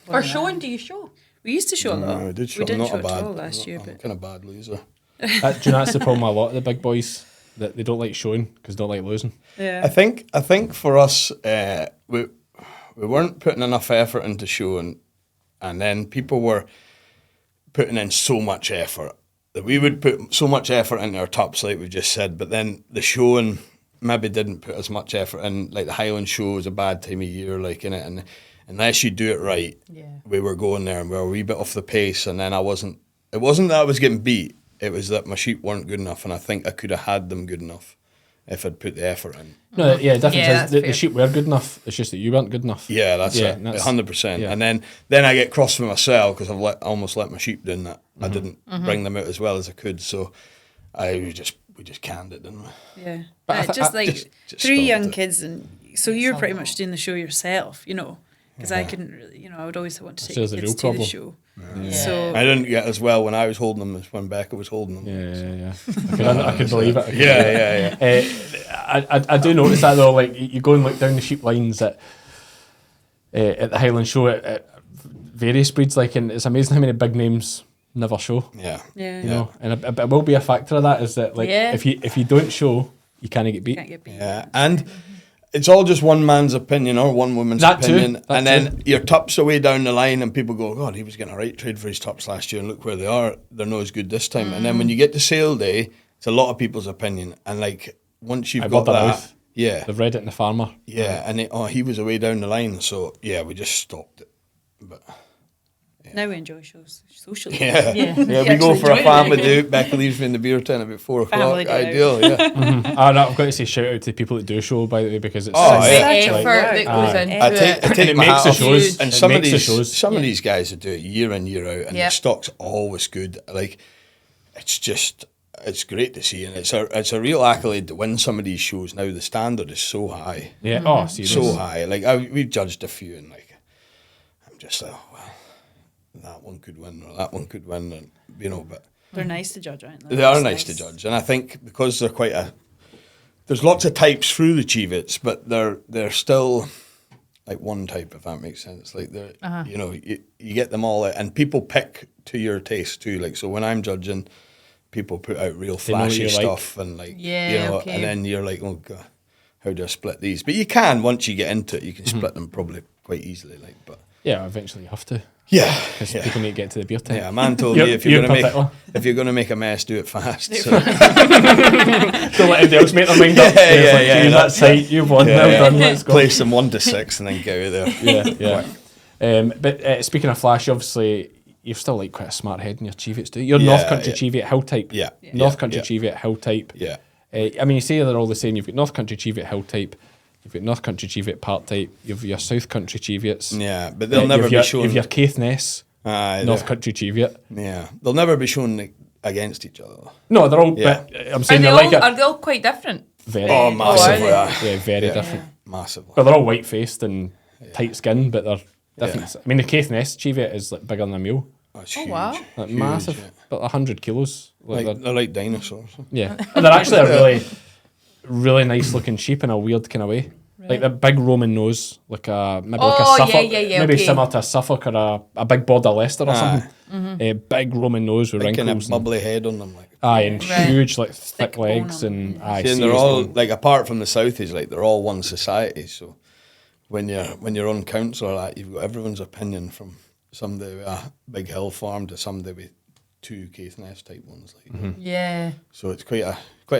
Or showing, do you show? We used to show a lot. I did show. We didn't not show a it bad, all last year, I'm but kind of bad loser. Do you know that's the problem with a lot of the big boys, that they don't like showing because they don't like losing. yeah. I think for us, we weren't putting enough effort into showing, and then people were putting in so much effort that we would put so much effort into our tops, like we just said, but then the showing maybe didn't put as much effort in. Like the Highland show was a bad time of year, like in it, and unless you do it right, we were going there and we were a wee bit off the pace, and then it wasn't that I was getting beat. It was that my sheep weren't good enough, and I think I could have had them good enough if I'd put the effort in. No, the difference Yeah, is the fair. sheep were good enough. It's just that you weren't good enough. Yeah, that's it, that's- 100%. yeah. And then I get cross with myself because I've almost let my sheep doing that. I didn't bring them out as well as I could, so we just canned it, didn't we? Yeah, But just like just 3 stopped young it. kids, and so you're pretty much doing the show yourself, because I couldn't really, I would always want to take So the there's a kids real to problem. the show. Yeah. So I didn't get as well when I was holding them as when Becca was holding them. Yeah. I could believe it. Yeah. I do notice that though. Like you go and look down the sheep lines at the Highland show at various breeds, like, and it's amazing how many big names never show. Yeah. yeah, You know, and it will be a factor of that. Is that like Yeah. if you don't show, you can't get beat. can't get beat. Yeah, and it's all just one man's opinion or one woman's That too, opinion, that and then your tups away down the line, and people go, "God, he was getting a right trade for his tups last year, and look where they are. They're not as good this time." And then when you get to sale day, it's a lot of people's opinion, and like once you've I got got that that, mouth. yeah, They've read it in the farmer. yeah, and he was away down the line, so yeah, we just stopped it. But Now we enjoy shows socially. yeah, Yeah. we You go actually for a enjoy it, family don't you? do. Becca leaves me in the beer tent about 4 o'clock. Family day out. Ideal, yeah. I've got to say shout out to the people that do show, by the way, because it's Oh, The yeah. effort that goes Aye. into I it. take it my makes hat the off. shows. And It some of makes the these, shows. some of these guys that do it year in year out, and Yep. the stock's always good. Like it's great to see, and it's a real accolade to win some of these shows. Now the standard is so high, Yeah. Oh, serious. so high. Like we've judged a few, and like I'm just like, well, that one could win or that one could win, and but They're nice to judge, aren't they? they are It's nice to judge, and I think because they're there's lots of types through the Cheviots, but they're still like one type, if that makes sense. Like they're you get them all out, and people pick to your taste too. Like so when I'm judging, people put out real They know what flashy you like. stuff and like Yeah, okay. and then you're like, oh god, how do I split these? But you can once you get into it, you can split them probably quite easily. Like but Yeah, eventually you have to. Yeah, Because people need to get to the beer tent. yeah. A man told me if you're in gonna particular. if you're gonna make a mess, do it fast. So. Don't let anybody else make their mind up. Yeah, "Geez, that's tight. You've won. Yeah, Well yeah. done. Let's go." Place them 1 to 6 and then get out of there. Yeah. But speaking of Flash, obviously you've still like quite a smart head in your Cheviets, do you? You're Yeah, North Country yeah. Cheviot Hill type. Yeah. North Country yeah. Cheviot Hill type. Yeah. I mean, you say they're all the same. You've got North Country Cheviot Hill type. You've got North Country Cheviot Part type. You've your South Country Cheviets. Yeah, but they'll never be shown. You've your Caithness North they're- Country Cheviot. Yeah, they'll never be shown against each other. No, they're all. Yeah. But I'm saying they're like are they all quite different? very, Oh, massively. yeah, very Yeah. different. Massively. But they're all white faced and tight skinned, but they're different. I mean, the Caithness Cheviot is like bigger than a mule, That's Oh, huge. wow. like Huge, massive, yeah. but 100 kilos. Like They're like dinosaurs. yeah, and they're actually a really nice looking sheep in a weird kind of way. Like the big Roman nose, like a maybe like a Oh, Suffolk, yeah, maybe okay. similar to a Suffolk or a big border Leicester or something. A big Roman nose with Like kind wrinkles. of bubbly head on them. Like. And Right. huge, like thick Thick bone legs, on and them, aye, See, and they're serious all bone. like apart from the Southies, like they're all one society. So when you're on council or that, you've got everyone's opinion from somebody with a big hill farm to somebody with 2 Caithness type ones. Like Yeah. so, it's quite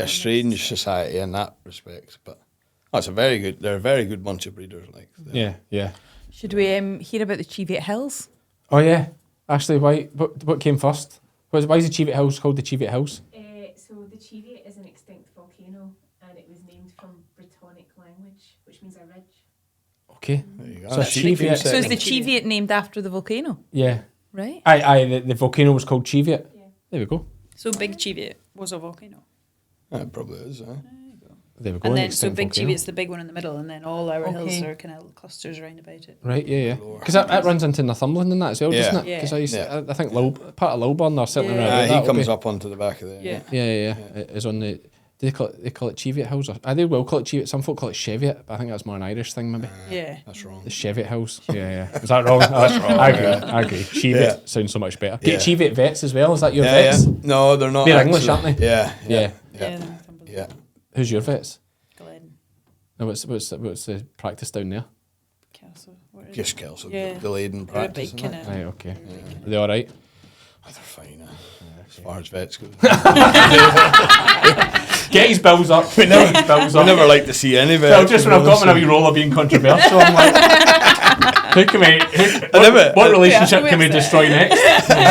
a strange society in that respect. But that's they're a very good bunch of breeders. Like Yeah. Should we hear about the Cheviot Hills? Oh yeah. Actually, what came first? Why is the Cheviot Hills called the Cheviot Hills? So the Cheviot is an extinct volcano, and it was named from Brittonic language, which means a ridge. Okay. there you go. So That's Cheviot- So is the second. Cheviot named after the volcano? Yeah. Right. Aye. The volcano was called Cheviot. Yeah. There we go. So Big Cheviot was a volcano. Yeah, it probably is. There we go. And an then, so extinct Big volcano. Cheviot's the big one in the middle, and then all our hills Okay. are kind of clusters around about it. Right, yeah. Lower. Because that runs into Northumberland and that as well, Yeah. doesn't it? Yeah. Because Yeah. I think part of Lilburn or something Yeah. around He that will comes be- up onto the back of there. Yeah. Yeah. It is on the. Do they call it Cheviot Hills? They will call it Cheviot. Some folk call it Cheviot, but I think that's more an Irish thing, maybe. Yeah. That's wrong. The Cheviot Hills. Yeah. Is that wrong? That's wrong. I agree. Cheviot Yeah. sounds so much better. Yeah. Cheviot vets as well. Is that your Yeah, vets? yeah. No, they're not. They're English, actually. aren't they? Yeah. Yeah. Yeah. Yeah. Who's your vets? Glen No, what's the practice down there? Castle. What is Just it? Kelso. Yeah. Delayed in They're a practice. big and kind that. of. Right, okay. Are they all right? Oh, they're fine. As far as vets go. Get his bills up. We never like to see any vets. Well, just when I've got my wee roller being controversial, I'm like, what relationship can we destroy next?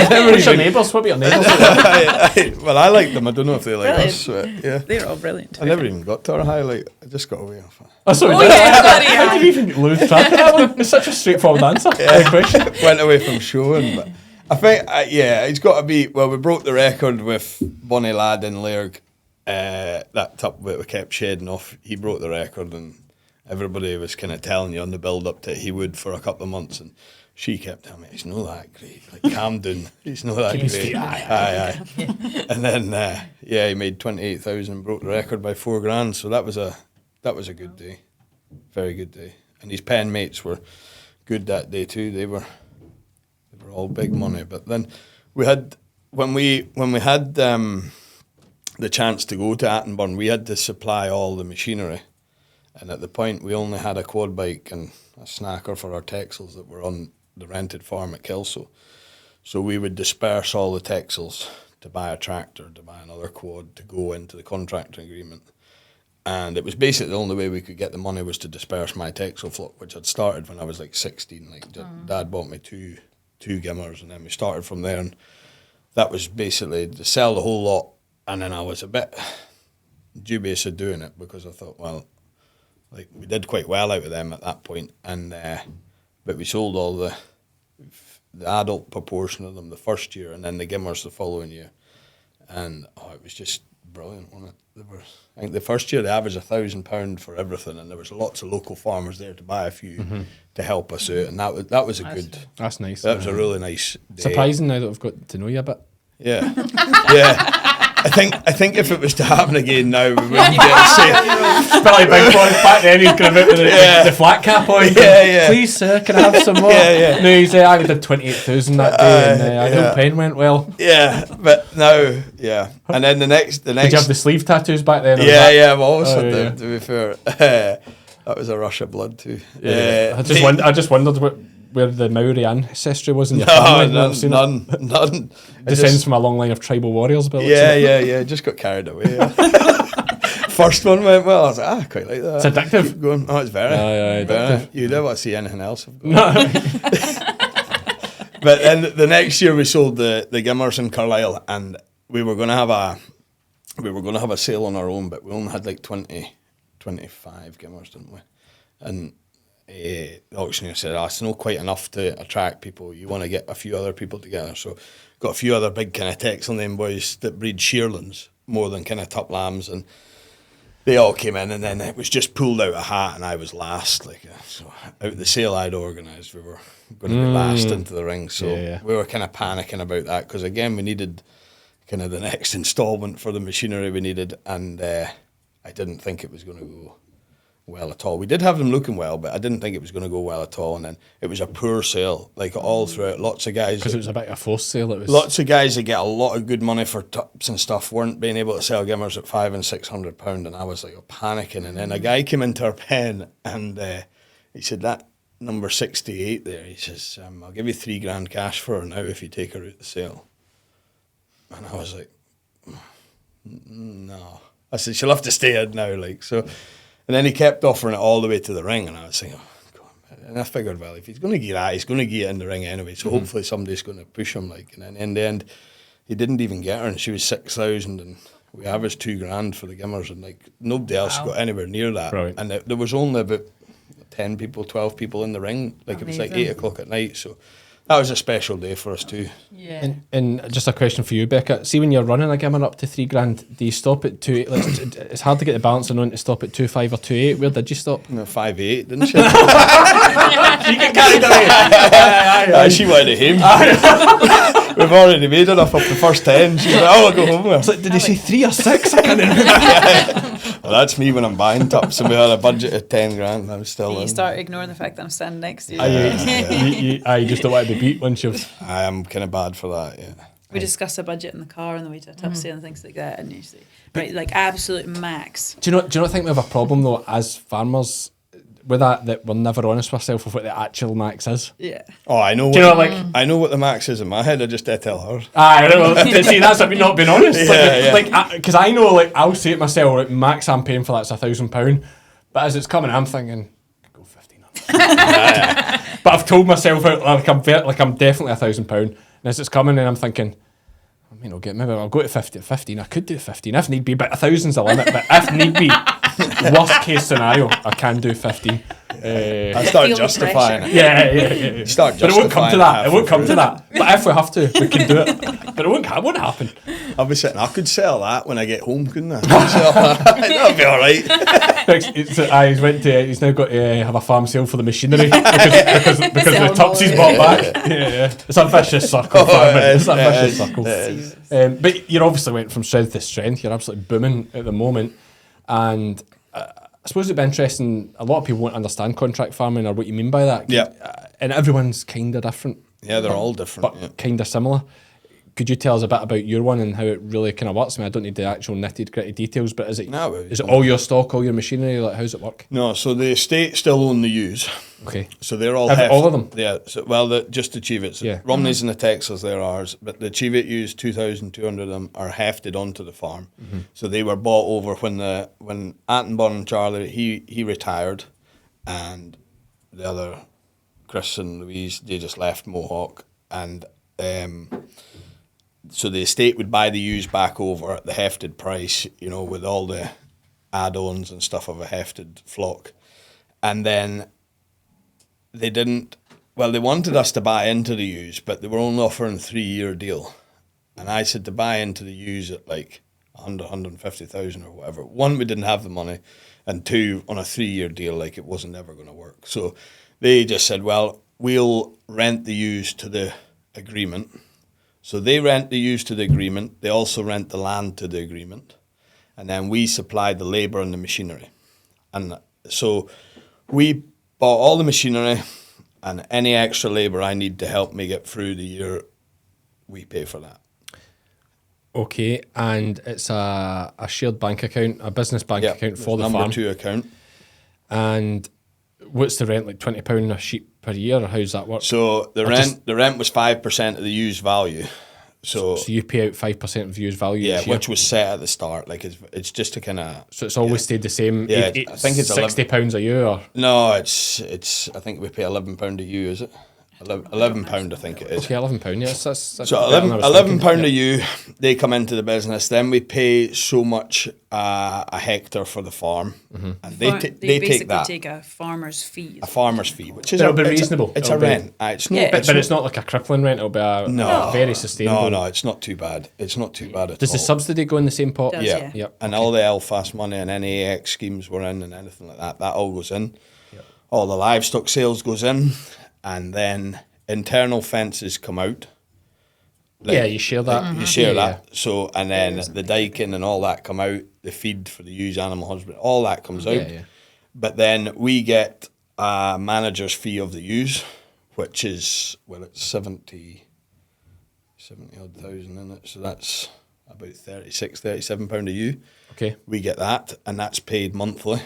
What's your neighbours? What about your neighbours? Well, I like them. I don't know if they like Brilliant. us. But yeah. They're all brilliant. I never even got to our highlight. I just got away off it. Oh, sorry, Oh, yeah, sorry. how did you even lose track of that one? It's such a straightforward answer. Question. Went away from showing, but I think, it's got to be. Well, we broke the record with Bonnie Ladd in Lairg. That tup that we kept shedding off. He broke the record, and everybody was kind of telling you on the build up that he would for a couple of months, and she kept telling me, he's not that great. Like, calm down. He's not that Keep his great. feet Aye. And then, he made 28,000, broke the record by $4,000. So that was a good day, very good day. And his pen mates were good that day too. They were all big money. But then we had when we had the chance to go to Attenburn, we had to supply all the machinery. And at the point, we only had a quad bike and a snacker for our Texels that were on the rented farm at Kelso. So we would disperse all the Texels to buy a tractor, to buy another quad, to go into the contractor agreement. And it was basically the only way we could get the money was to disperse my Texel flock, which had started when I was like 16. Like Dad bought me two gimmers, and then we started from there. And that was basically to sell the whole lot. And then I was a bit dubious of doing it because I thought, well, like we did quite well out of them at that point, and but we sold all the adult proportion of them the first year, and then the gimmers the following year, and it was just brilliant, wasn't it? I think the first year they averaged £1,000 for everything, and there was lots of local farmers there to buy a few to help us out, and that was a good. That's nice. That was a really nice day. Surprising now that we've got to know you a bit. Yeah, yeah. I think if it was to happen again now, we wouldn't get to say it. Billy Big Boy back then, he's going out with the flat cap on. Yeah. Please, sir, can I have some more? Yeah. No, he's I did 28,000 that day, and I hope pen went well. Yeah, but now, yeah. And then the next. Did you have the sleeve tattoos back then? or was Yeah, that- I've always Oh, had yeah. them, to be fair. That was a rush of blood too. Yeah. I just wondered where the Maori ancestry was in your family? None. It descends from a long line of tribal warriors. Yeah. Just got carried away. Yeah. First one went well. I was like, I quite like that. It's addictive. Keep going. Oh, it's very. Addictive. You never want to see anything else. But then the next year we sold the Gimmers in Carlisle, and we were going to have a sale on our own, but we only had like 25 Gimmers, didn't we? And the auctioneer said, it's not quite enough to attract people. You want to get a few other people together. So got a few other big kind of Texel name boys that breed shearlings more than kind of top lambs, and they all came in, and then it was just pulled out a hat, and I was last. So out of the sale I'd organised, we were going to be last into the ring. So we were kind of panicking about that, because again, we needed kind of the next instalment for the machinery we needed, and I didn't think it was going to go well at all. We did have them looking well, but I didn't think it was going to go well at all. And then it was a poor sale, like all throughout. Lots of guys, because it was a bit of a forced sale. It was lots of guys that get a lot of good money for tops and stuff weren't being able to sell Gimmers at £500 and £600, and I was like panicking. And then a guy came into our pen, and he said, that number 68 there, he says, I'll give you £3,000 cash for her now if you take her out the sale. And I was like, no. I said, she'll have to stay in now, like so. And then he kept offering it all the way to the ring, and I was thinking, oh, God. And I figured, well, if he's going to get that, he's going to get it in the ring anyway. So hopefully somebody's going to push him, like. And then in the end, he didn't even get her, and she was 6,000, and we averaged £2,000 for the Gimmers, and like nobody else got anywhere near that. Right. And there was only about 10 people, 12 people in the ring. Like Amazing. It was like 8 o'clock at night. So that was a special day for us too. Yeah. And just a question for you, Becca. See, when you're running a Gimmer up to £3,000, do you stop at 2.8? Like, it's hard to get the balancing on to stop at 2.5 or 2.8. Where did you stop? No, 5.8, didn't she? She got carried away. She wanted him. We've already made enough of the first 10. She's like, I'll go home with her. Like, did you say 3 or 6? I can't remember. Well, that's me when I'm buying tops, and we had a budget of £10,000. I'm still. You start ignoring the fact that I'm standing next to you. You just don't want to be beat once you've. I am kind of bad for that. Yeah. We discuss a budget in the car on the way to a top sale and things like that, and you say, right, like absolute max. Do you not think we have a problem though as farmers with that we're never honest with ourselves with what the actual max is? Yeah. Oh, I know. I know what the max is in my head. I just tell her. I know. See, that's me not being honest. Yeah, like, because I know, like, I'll say to myself, like, max I'm paying for that's £1,000, but as it's coming, I'm thinking, go 1,500. But I've told myself like I'm definitely £1,000, and as it's coming, and I'm thinking, I mean, maybe I'll go to 50 at 15. I could do 15 if need be, but 1,000's the limit. But if need be, worst case scenario, I can do 15. I start justifying it. Yeah. Start justifying but it won't come to that. It won't come to that. But if we have to, we can do it. But it won't happen. I'll be sitting. I could sell that when I get home, couldn't I? That'll be all right. He's now got to have a farm sale for the machinery because the tups he's bought back. Yeah. It's a vicious circle. It's a vicious circle. But you obviously went from strength to strength. You're absolutely booming at the moment, and I suppose it'd be interesting. A lot of people won't understand contract farming or what you mean by that. Yeah. And everyone's kind of different. Yeah, they're all different, but kind of similar. Could you tell us a bit about your one and how it really kind of works? I mean, I don't need the actual nitty gritty details, but is it all your stock, all your machinery? Like, how's it work? No, so the estate still own the ewes. Okay. So they're all all of them. Yeah. So, just the Cheviets. Yeah. Romneys and the Texels, they're ours, but the Cheviot ewes, 2,200 of them, are hefted onto the farm. Mm-hmm. So they were bought over when Attenborough Charlie he retired, and the other Chris and Louise, they just left Mohawk, and so the estate would buy the ewes back over at the hefted price, with all the add-ons and stuff of a hefted flock. And then they wanted us to buy into the ewes, but they were only offering a 3-year deal. And I said to buy into the ewes at like 150,000 or whatever. One, we didn't have the money, and two, on a 3-year deal, like it wasn't ever going to work. So they just said, well, we'll rent the ewes to the agreement. So they rent the ewes to the agreement. They also rent the land to the agreement. And then we supply the labour and the machinery. And so we bought all the machinery, and any extra labour I need to help me get through the year, we pay for that. Okay, and it's a shared bank account, a business bank account for the farm. Number 2 account. And what's the rent, like £20 a sheep per year, or how's that work? So the rent was 5% of the used value. So you pay out 5% of used value. yeah, each year? which was set at the start. Like it's just to kind of. So it's always stayed the same. Yeah, I think it's £60 a year. Or? No, it's. I think we pay £11 a you. Is it? £11, I think it is. Okay, £11. Yes, that's So better than I was £11 thinking. a you. They come into the business. Then we pay so much a hectare for the farm, and they basically take that take a farmer's fee. a farmer's fee, which is It'll be reasonable. It's It'll a be- rent. It's not. Yeah. But it's not like a crippling rent. It'll be a very sustainable. No, it's not too bad. It's not too bad at Does all. the subsidy go in the same pot? Does, Yeah. yeah. Yep. And all the LFAS money and any AX schemes we're in and anything like that, that all goes in. Yep. All the livestock sales goes in, and then internal fences come out. Yeah, you share that. You share Yeah, that. So, and then the diking and all that come out, the feed for the used animal husband, all that comes out. Yeah. But then we get a manager's fee of the ewes, which is, well, it's 70 odd thousand in it. So that's about £37 a ewe. Okay. We get that, and that's paid monthly,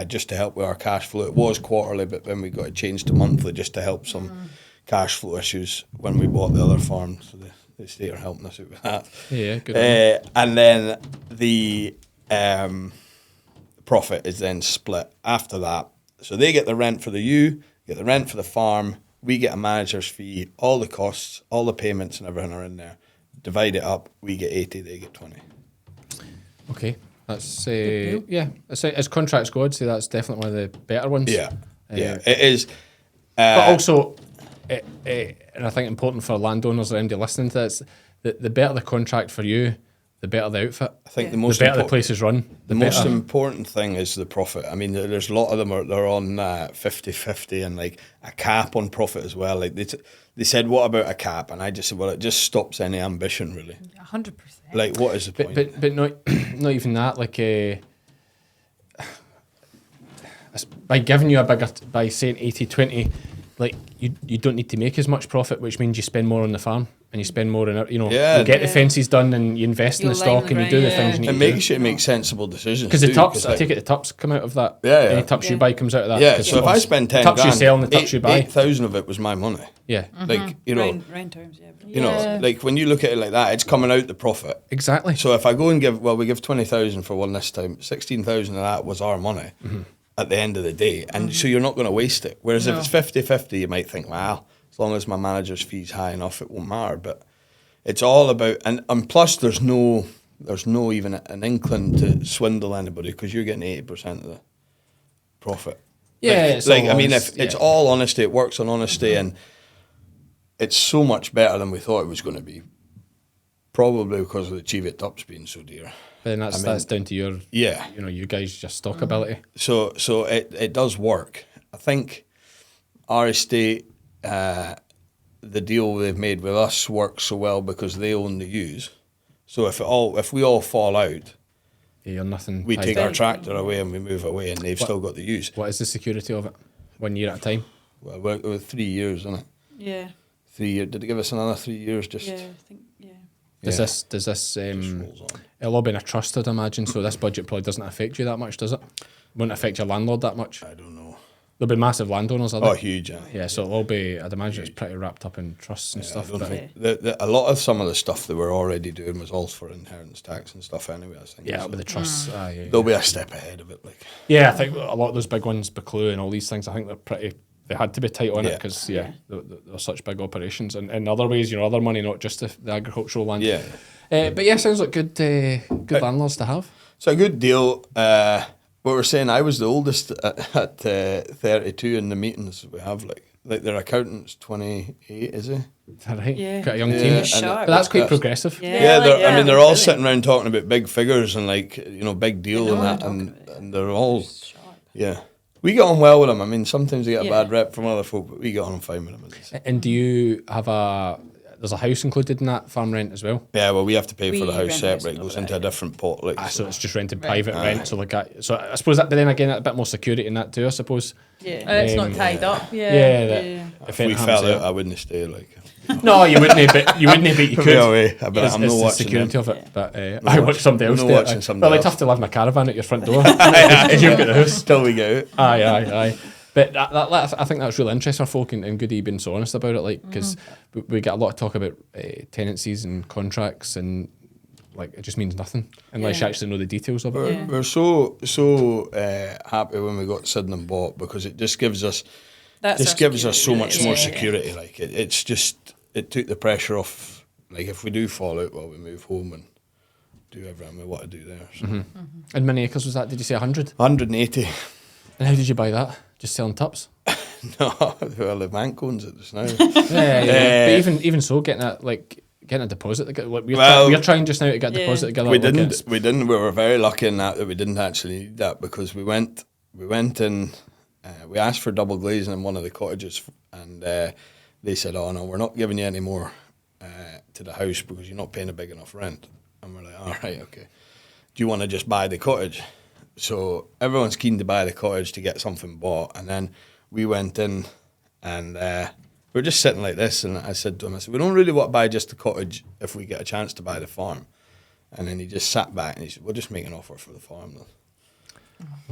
just to help with our cash flow. It was quarterly, but then we got it changed to monthly just to help some cash flow issues when we bought the other farm. So the state are helping us out with that. Yeah, good on you. And then the profit is then split after that. So they get the rent for the ewe, get the rent for the farm, we get a manager's fee, all the costs, all the payments and everything are in there. Divide it up, we get 80, they get 20. Okay. That's yeah. As contracts go, I'd say that's definitely one of the better ones. Yeah, it is. But also, and I think important for landowners or anybody listening to this, the better the contract for you, the better the outfit. I think the The most better the place is run. The most important thing is the profit. I mean, there's a lot of them they're on 50-50 and like a cap on profit as well. Like they said, what about a cap? And I just said, well, it just stops any ambition really. 100%. Like, what is the point? But not not even that. Like by giving you by saying 80-20, like you don't need to make as much profit, which means you spend more on the farm and you spend more on it. You get the fences done and you invest in the You'll line stock the and you do the ground, things you It need to do. makes you make sensible decisions. Because the too, tups, I like- take it the tups come out of that. Yeah. Any tups you buy comes out of that. Yeah, 'cause so if I spend 10 tups grand, you sell and the tups you buy. 8,000 of it was my money. Yeah, Like, you know, round terms, yeah. But you know, like when you look at it like that, it's coming out the profit. exactly. So if I go and we give 20,000 for one this time, 16,000 of that was our money at the end of the day. And so you're not going to waste it. Whereas if it's 50-50, you might think, well, as long as my manager's fee's high enough, it won't matter. But it's all about, and plus there's no even an inkling to swindle anybody because you're getting 80% of the profit. Yeah, Like, it's like all I mean, honest, if it's yeah. all honesty, it works on honesty, and it's so much better than we thought it was going to be. Probably because of the Cheviot tops being so dear. But then that's down to your you guys just stock ability. So it does work. I think our estate, the deal they've made with us works so well because they own the ewes. So if we all fall out, Yeah, you're nothing. we tied take up. our tractor away and we move away, and they've still got the ewes. What is the security of it? 1 year at a time. Well, we're 3 years, isn't it? Yeah, 3 years. Did it give us another 3 years? Just yeah, I think, yeah. Does Yeah. this Just rolls on. it'll all be in a trust, I'd imagine, so this budget probably doesn't affect you that much, does it? Won't affect your landlord that much. I don't know. There'll be massive landowners, are Oh, there? huge. Yeah, so it'll all be, I'd imagine it's pretty wrapped up in trusts and I stuff. don't But think a lot of some of the stuff that we're already doing was all for inheritance tax and stuff anyway. I think. yeah, So it'll be the trusts. they'll be a step ahead of it. Like, Yeah, I think a lot of those big ones, Beclu and all these things, I think they had to be tight on it Yeah. because they're such big operations. And in other ways, other money, not just the agricultural land. yeah. But yeah, sounds like good landlords to have. So a good deal. What we're saying, I was the oldest at 32 in the meetings we have. Like their accountant's 28, is he? Is that right? Yeah. Got a young Yeah, team. and Sharp. But that's quite that's- progressive. Yeah. I mean, they're all brilliant. sitting around talking about big figures and big deal know and what that, I'm and, talking about. and they're all Sharp. yeah. We get on well with them. I mean, sometimes they get a Yeah. bad rep from other folk, but we get on fine with them. And do you have there's a house included in that farm rent as well. Yeah, well, we have to pay for We the house rent the house separate. It and goes all into that, a different pot. Like, So it's just rented Right. private rent. So so I suppose that, but then again, a bit more security in that too, I suppose. Yeah. It's not tied up. Yeah. Yeah. if we fell out, I wouldn't stay. Like, No, you wouldn't, but you put could. me away. But It's I'm the not watching security them. of it. But I watch somebody else no do it. watching somebody Well, it's else. tough to leave my caravan at your front door. You've got the house. Till we get out. Aye. But I think that's really interesting for folk, and good being so honest about it, like, because we get a lot of talk about tenancies and contracts, and like it just means nothing unless you actually know the details of it. We're so happy when we got Sydenham bought, because it just gives us so much more security. Like it's just, it took the pressure off. Like if we do fall out, well, we move home and do everything we want to do there. So. And many acres was that? Did you say 100? 180. And how did you buy that? Just selling tups? No, well, the bank owns it just now. Yeah. But even so, getting a deposit. Like we're trying just now to get a deposit together. We didn't. We were very lucky in that we didn't actually need that, because we went and we asked for double glazing in one of the cottages, and they said, "Oh no, we're not giving you any more to the house because you're not paying a big enough rent." And we're like, "All right, okay. Do you want to just buy the cottage?" So everyone's keen to buy the cottage to get something bought, and then we went in and we were just sitting like this, and I said to him, we don't really want to buy just the cottage if we get a chance to buy the farm. And then he just sat back and he said, we'll just make an offer for the farm then.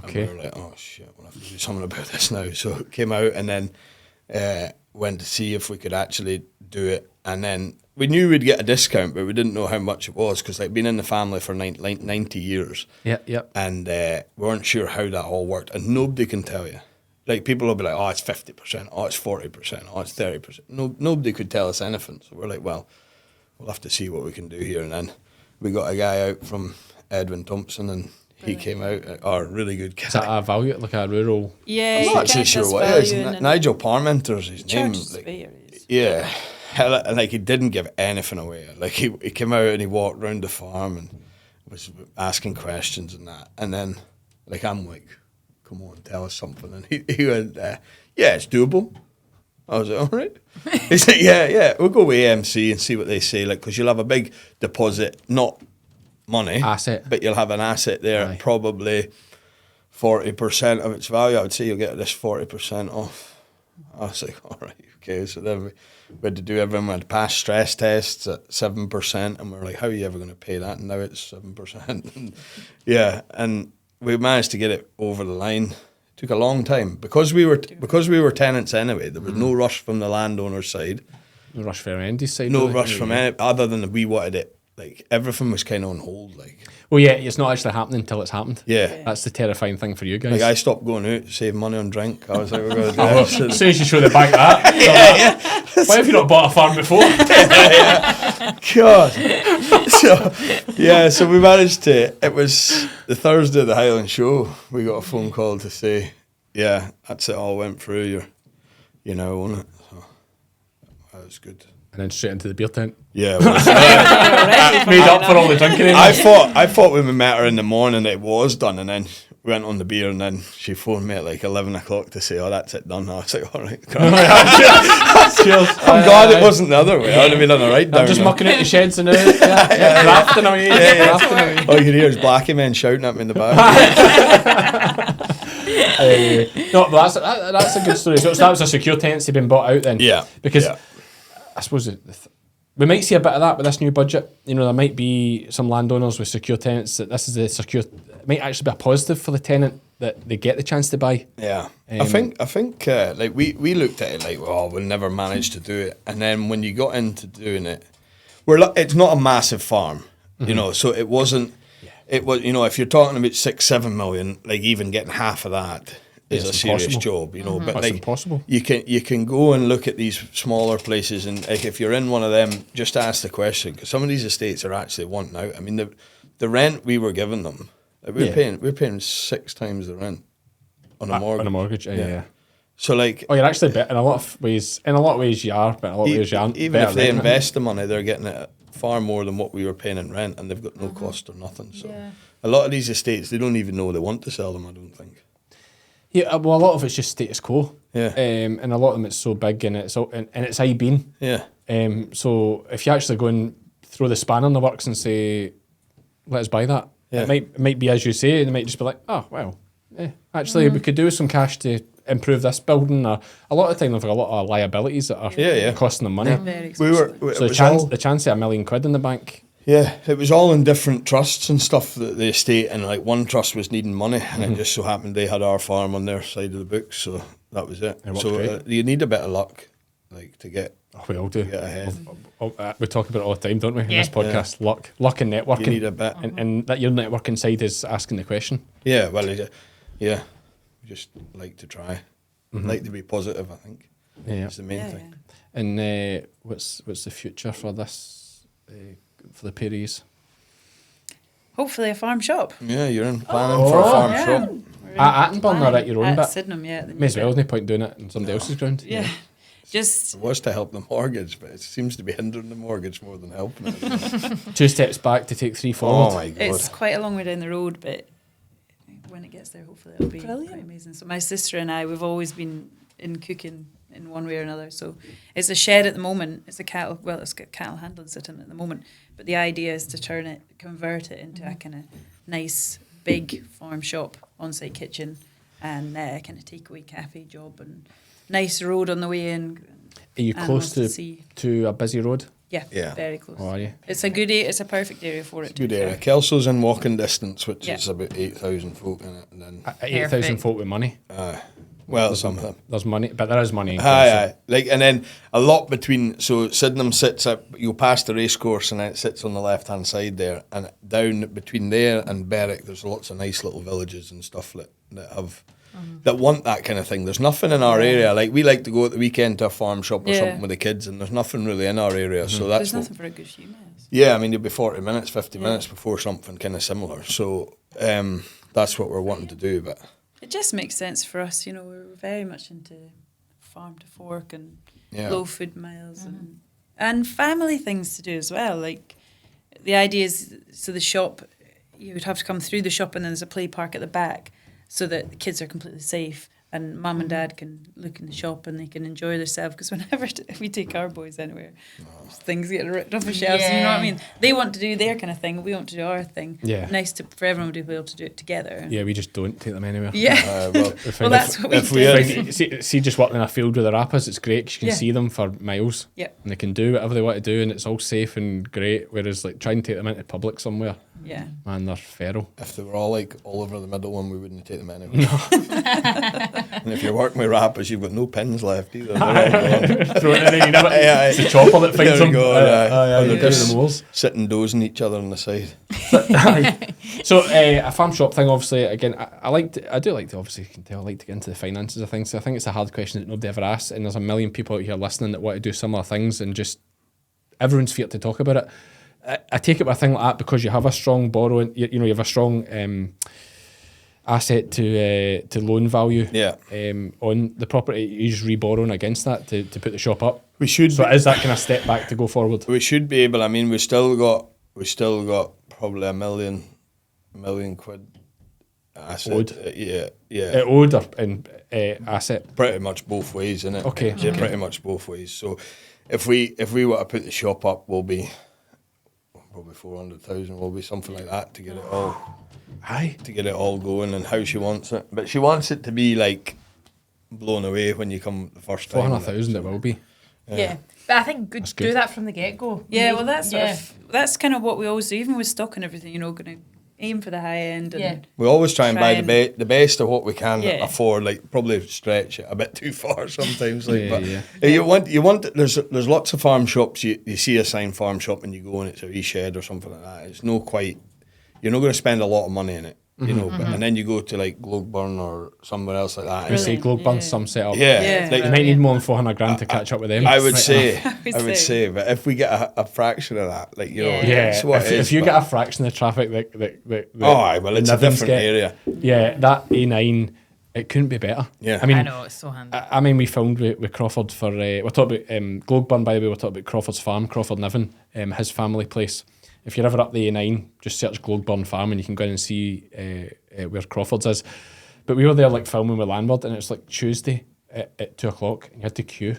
Okay. And we were like, oh shit, we'll have to do something about this now. So it came out, and then went to see if we could actually do it. And then we knew we'd get a discount, but we didn't know how much it was, because like been in the family for 90 years. Yep. And we weren't sure how that all worked, and nobody can tell you. Like people will be like, oh, it's 50%, oh, it's 40%, oh, it's 30%. Nobody could tell us anything. So we're like, well, we'll have to see what we can do here. And then we got a guy out from Edwin Thompson, and he came out, a really good guy. Is that a value, like a rural? Yeah. I'm not actually sure what it is. Nigel Parmenter's his name. Yeah. And like, he didn't give anything away. Like he came out and he walked around the farm and was asking questions and that. And then like, I'm like, come on, tell us something. And he went, yeah, it's doable. I was like, all right. He said, yeah, we'll go with AMC and see what they say. Like, because you'll have a big deposit, not money. Asset. But you'll have an asset there at probably 40% of its value. I would say you'll get this 40% off. I was like, all right, okay. So then we had to do everything. We had to pass stress tests at 7%. And we were like, how are you ever going to pay that? And now it's 7%. Yeah, and we managed to get it over the line. It took a long time because we were tenants anyway. There was no rush from the landowner's side. No rush from Andy's side. No really. rush from any, other than we wanted it. Like everything was kind of on hold. Like, well, yeah, it's not actually happening until it's happened. Yeah, that's the terrifying thing for you guys. like I stopped going out to save money on drink. I was like, we're going to do this. As soon as you show the bank that, why have you not bought a farm before? God. So we managed to. It was the Thursday of the Highland Show. We got a phone call to say, yeah, that's it. All went through. You now own it. So that was good. And then straight into the beer tent. Yeah, well, made up for all the drinking. I thought when we met her in the morning it was done, and then we went on the beer, and then she phoned me at like 11 o'clock to say, oh, that's it, done. I was like, all right. Cheers. I'm glad it wasn't the other way. I would have been on the right down. I'm just mucking out the sheds and grafting away. All you can hear is Blackie men shouting at me in the back. No, but that's a good story. So that was a secure tenancy being bought out then. Yeah. Because I suppose we might see a bit of that with this new budget. You know, there might be some landowners with secure tenants that this is the secure. It might actually be a positive for the tenant that they get the chance to buy. Yeah, I think like we looked at it like, well, we'll never manage to do it, and then when you got into doing it, it's not a massive farm, you know, so it wasn't. It was, you know, if you're talking about 6-7 million, like even getting half of that is a serious job, you know. But that's like impossible. You can go and look at these smaller places, and like if you're in one of them, just ask the question, because some of these estates are actually wanting out. I mean, the rent we were giving them, like we're paying 6 times the rent on a mortgage. On a mortgage, yeah. So like, you're actually in a lot of ways. In a lot of ways, you are, but in a lot of ways, you aren't. Even if they invest the money, they're getting it far more than what we were paying in rent, and they've got no cost or nothing. So a lot of these estates, they don't even know they want to sell them, I don't think. Yeah, well, a lot of it's just status quo. Yeah. And a lot of them, it's so big, and it's IBeen. Yeah. So if you actually go and throw the spanner in the works and say, let us buy that, it might be as you say, and it might just be like, oh, well, actually we could do with some cash to improve this building. Or a lot of the time they've got a lot of liabilities that are costing them money. Very We expensive. were. So the chance of £1 million in the bank. Yeah, it was all in different trusts and stuff that the estate, and like one trust was needing money, and it just so happened they had our farm on their side of the books, so that was it. worked So great. you need a bit of luck, like to get We all do. get ahead. We talk about it all the time, don't we? In Yeah. this podcast, luck and networking. You need a bit. and that your networking side is asking the question. Yeah, well, we just like to try, like to be positive. I think Yeah. it's the main thing. And what's the future for this for the Perries? Hopefully a farm shop. Yeah, you're in planning for a farm yeah. shop. At Attenborough or at your own At bit? Sydenham, yeah. May as well, there's no point doing it on somebody else's ground. Yeah. Just It was to help the mortgage, but it seems to be hindering the mortgage more than helping it. 2 steps back to take 3 forward. Oh my god! it's quite a long way down the road, but when it gets there, hopefully it'll be Brilliant. quite amazing. So my sister and I, we've always been in cooking in one way or another. So it's a shed at the moment. It's got cattle handling sitting at the moment. But the idea is to convert it into a kind of nice, big farm shop, on-site kitchen, and kind of takeaway cafe job, and nice road on the way in. Are you close to a busy road? Yeah, very close. Oh, are you? It's a good. It's a perfect area for it. Good area. Kelso's in walking distance, which Yeah. is about 8,000 folk in it, and then 8,000 Perfect. folk with money. well, some of them. There's money, but there is money in Aye, Kelso. aye. Like, and then a lot between. So Sydenham sits up. You pass the racecourse, and then it sits on the left hand side there, and down between there and Berwick, there's lots of nice little villages and stuff that have. That want that kind of thing. There's nothing in our area. Like, we like to go at the weekend to a farm shop or Yeah. something with the kids, and there's nothing really in our area. So that's There's nothing for a good few minutes. yeah. I mean, you'll be 40 minutes, 50 minutes before something kind of similar. So that's what we're wanting to do. But It just makes sense for us, you know. We're very much into farm to fork and Yeah. low food miles and family things to do as well. Like, the idea is, so the shop, you would have to come through the shop, and then there's a play park at the back, so that the kids are completely safe, and mum and dad can look in the shop and they can enjoy themselves. Because whenever we take our boys anywhere, things get ripped off the shelves. You know what I mean? They want to do their kind of thing. We want to do our thing. Yeah. Nice for everyone to be able to do it together. Yeah, we just don't take them anywhere. Yeah. well, Well, that's what we if do. we had- See, just working in a field with the rappers, it's great 'cause you can Yeah. see them for miles. Yeah. And they can do whatever they want to do, and it's all safe and great. Whereas, like, trying to take them into public somewhere, Yeah. man, they're feral. if they were all like all over the middle one, we wouldn't take them anyway. And if you're working with rappers, you've got no pins left either. They're all gone. Throw it in, you know, Aye, it's the chopper that There finds we them. go, Aye, they're you're down just the moors. sitting dozing each other on the side. So a farm shop thing, obviously, again, I do like to, obviously, you can tell, I like to get into the finances of things. So I think it's a hard question that nobody ever asks, and there's a million people out here listening that want to do similar things, and just everyone's feared to talk about it. I take it with a thing like that because you have a strong borrowing, you know, you have a strong asset to loan value Yeah. on the property. You just re-borrowing against that to put the shop up. We should. So is that kind of step back to go forward? We should be able. I mean, we still got probably a million quid asset. Owed. Yeah. Owed or in asset? Pretty much both ways, innit? Okay, Yeah, okay. pretty much both ways. So if we were to put the shop up, we'll be probably 400,000. Will be something like that to get it all Aye. going and how she wants it. But she wants it to be like blown away when you come the first time. 400,000 it will be. Yeah. But I think That's do good. that from the get-go. Yeah, well, that's yeah. that's kind of what we always do, even with stock and everything. You know, going to aim for the high end. And Yeah. We always try and Try buy and- the best of what we can Yeah. afford. Like, probably stretch it a bit too far sometimes. Like, Yeah, but yeah. you want. There's lots of farm shops. You see a sign farm shop and you go and it's a wee shed or something like that. It's no quite. You're not going to spend a lot of money in it, you know. But, and then you go to like Globeburn or somewhere else like that. You and say Brilliant, Globeburn, yeah. some set up. yeah, Yeah. like, You might need more than 400 grand to catch up with them. I would Right say, would I would say. say, but if we get a fraction of that, like, you know, Yeah, it's what it if is, you but- get a fraction of traffic that oh, aye, well, it's a Nivens different get, area. Yeah, that A9, it couldn't be better. Yeah. I mean, I know, it's so handy. I mean, we filmed with Crawford for we're talking about Globeburn, by the way. We're talking about Crawford's farm, Crawford Niven, his family place. If you're ever up the A9, just search Globeburn Farm and you can go in and see where Crawford's is. But we were there like filming with Landward, and it's like Tuesday at 2 o'clock, and you had to queue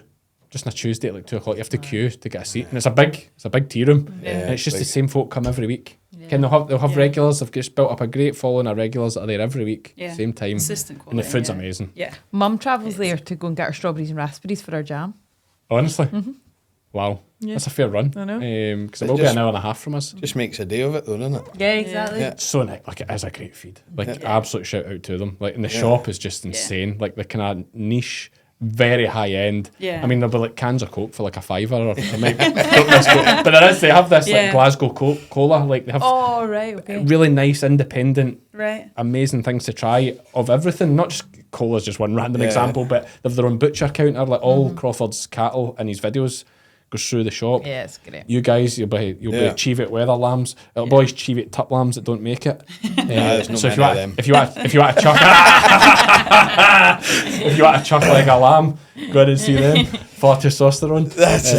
just on a Tuesday at like 2 o'clock, you have to queue to get a seat, and it's a big tea room, and it's just the same folk come every week. Ken, they'll have regulars. They've just built up a great following of regulars that are there every week, same time, consistent quality, and the food's amazing. Yeah, Mum travels there to go and get her strawberries and raspberries for our jam. Honestly, wow, that's a fair run. I know. Because it will be an hour and a half from us. Just makes a day of it, though, doesn't it? Yeah, exactly. Yeah. So nice. Like, it is a great feed. Like, absolute shout out to them. Like, and the shop is just insane. Like, the kind of niche, very high end. Yeah. I mean, there'll be like cans of Coke for like a £5, or they might but they have this like Glasgow Cola. Like, they have Right, okay. really nice, independent, right. amazing things to try of everything. Not just cola's just one random example, but they've their own butcher counter. Like, all Crawford's cattle in his videos goes through the shop. Yeah, it's great. You guys, you'll be Cheviot weather lambs. It'll be always Cheviot tup lambs that don't make it. There's no so many of them. if you want to chuck if you want to chuck like a lamb, go ahead and see them for testosterone. That's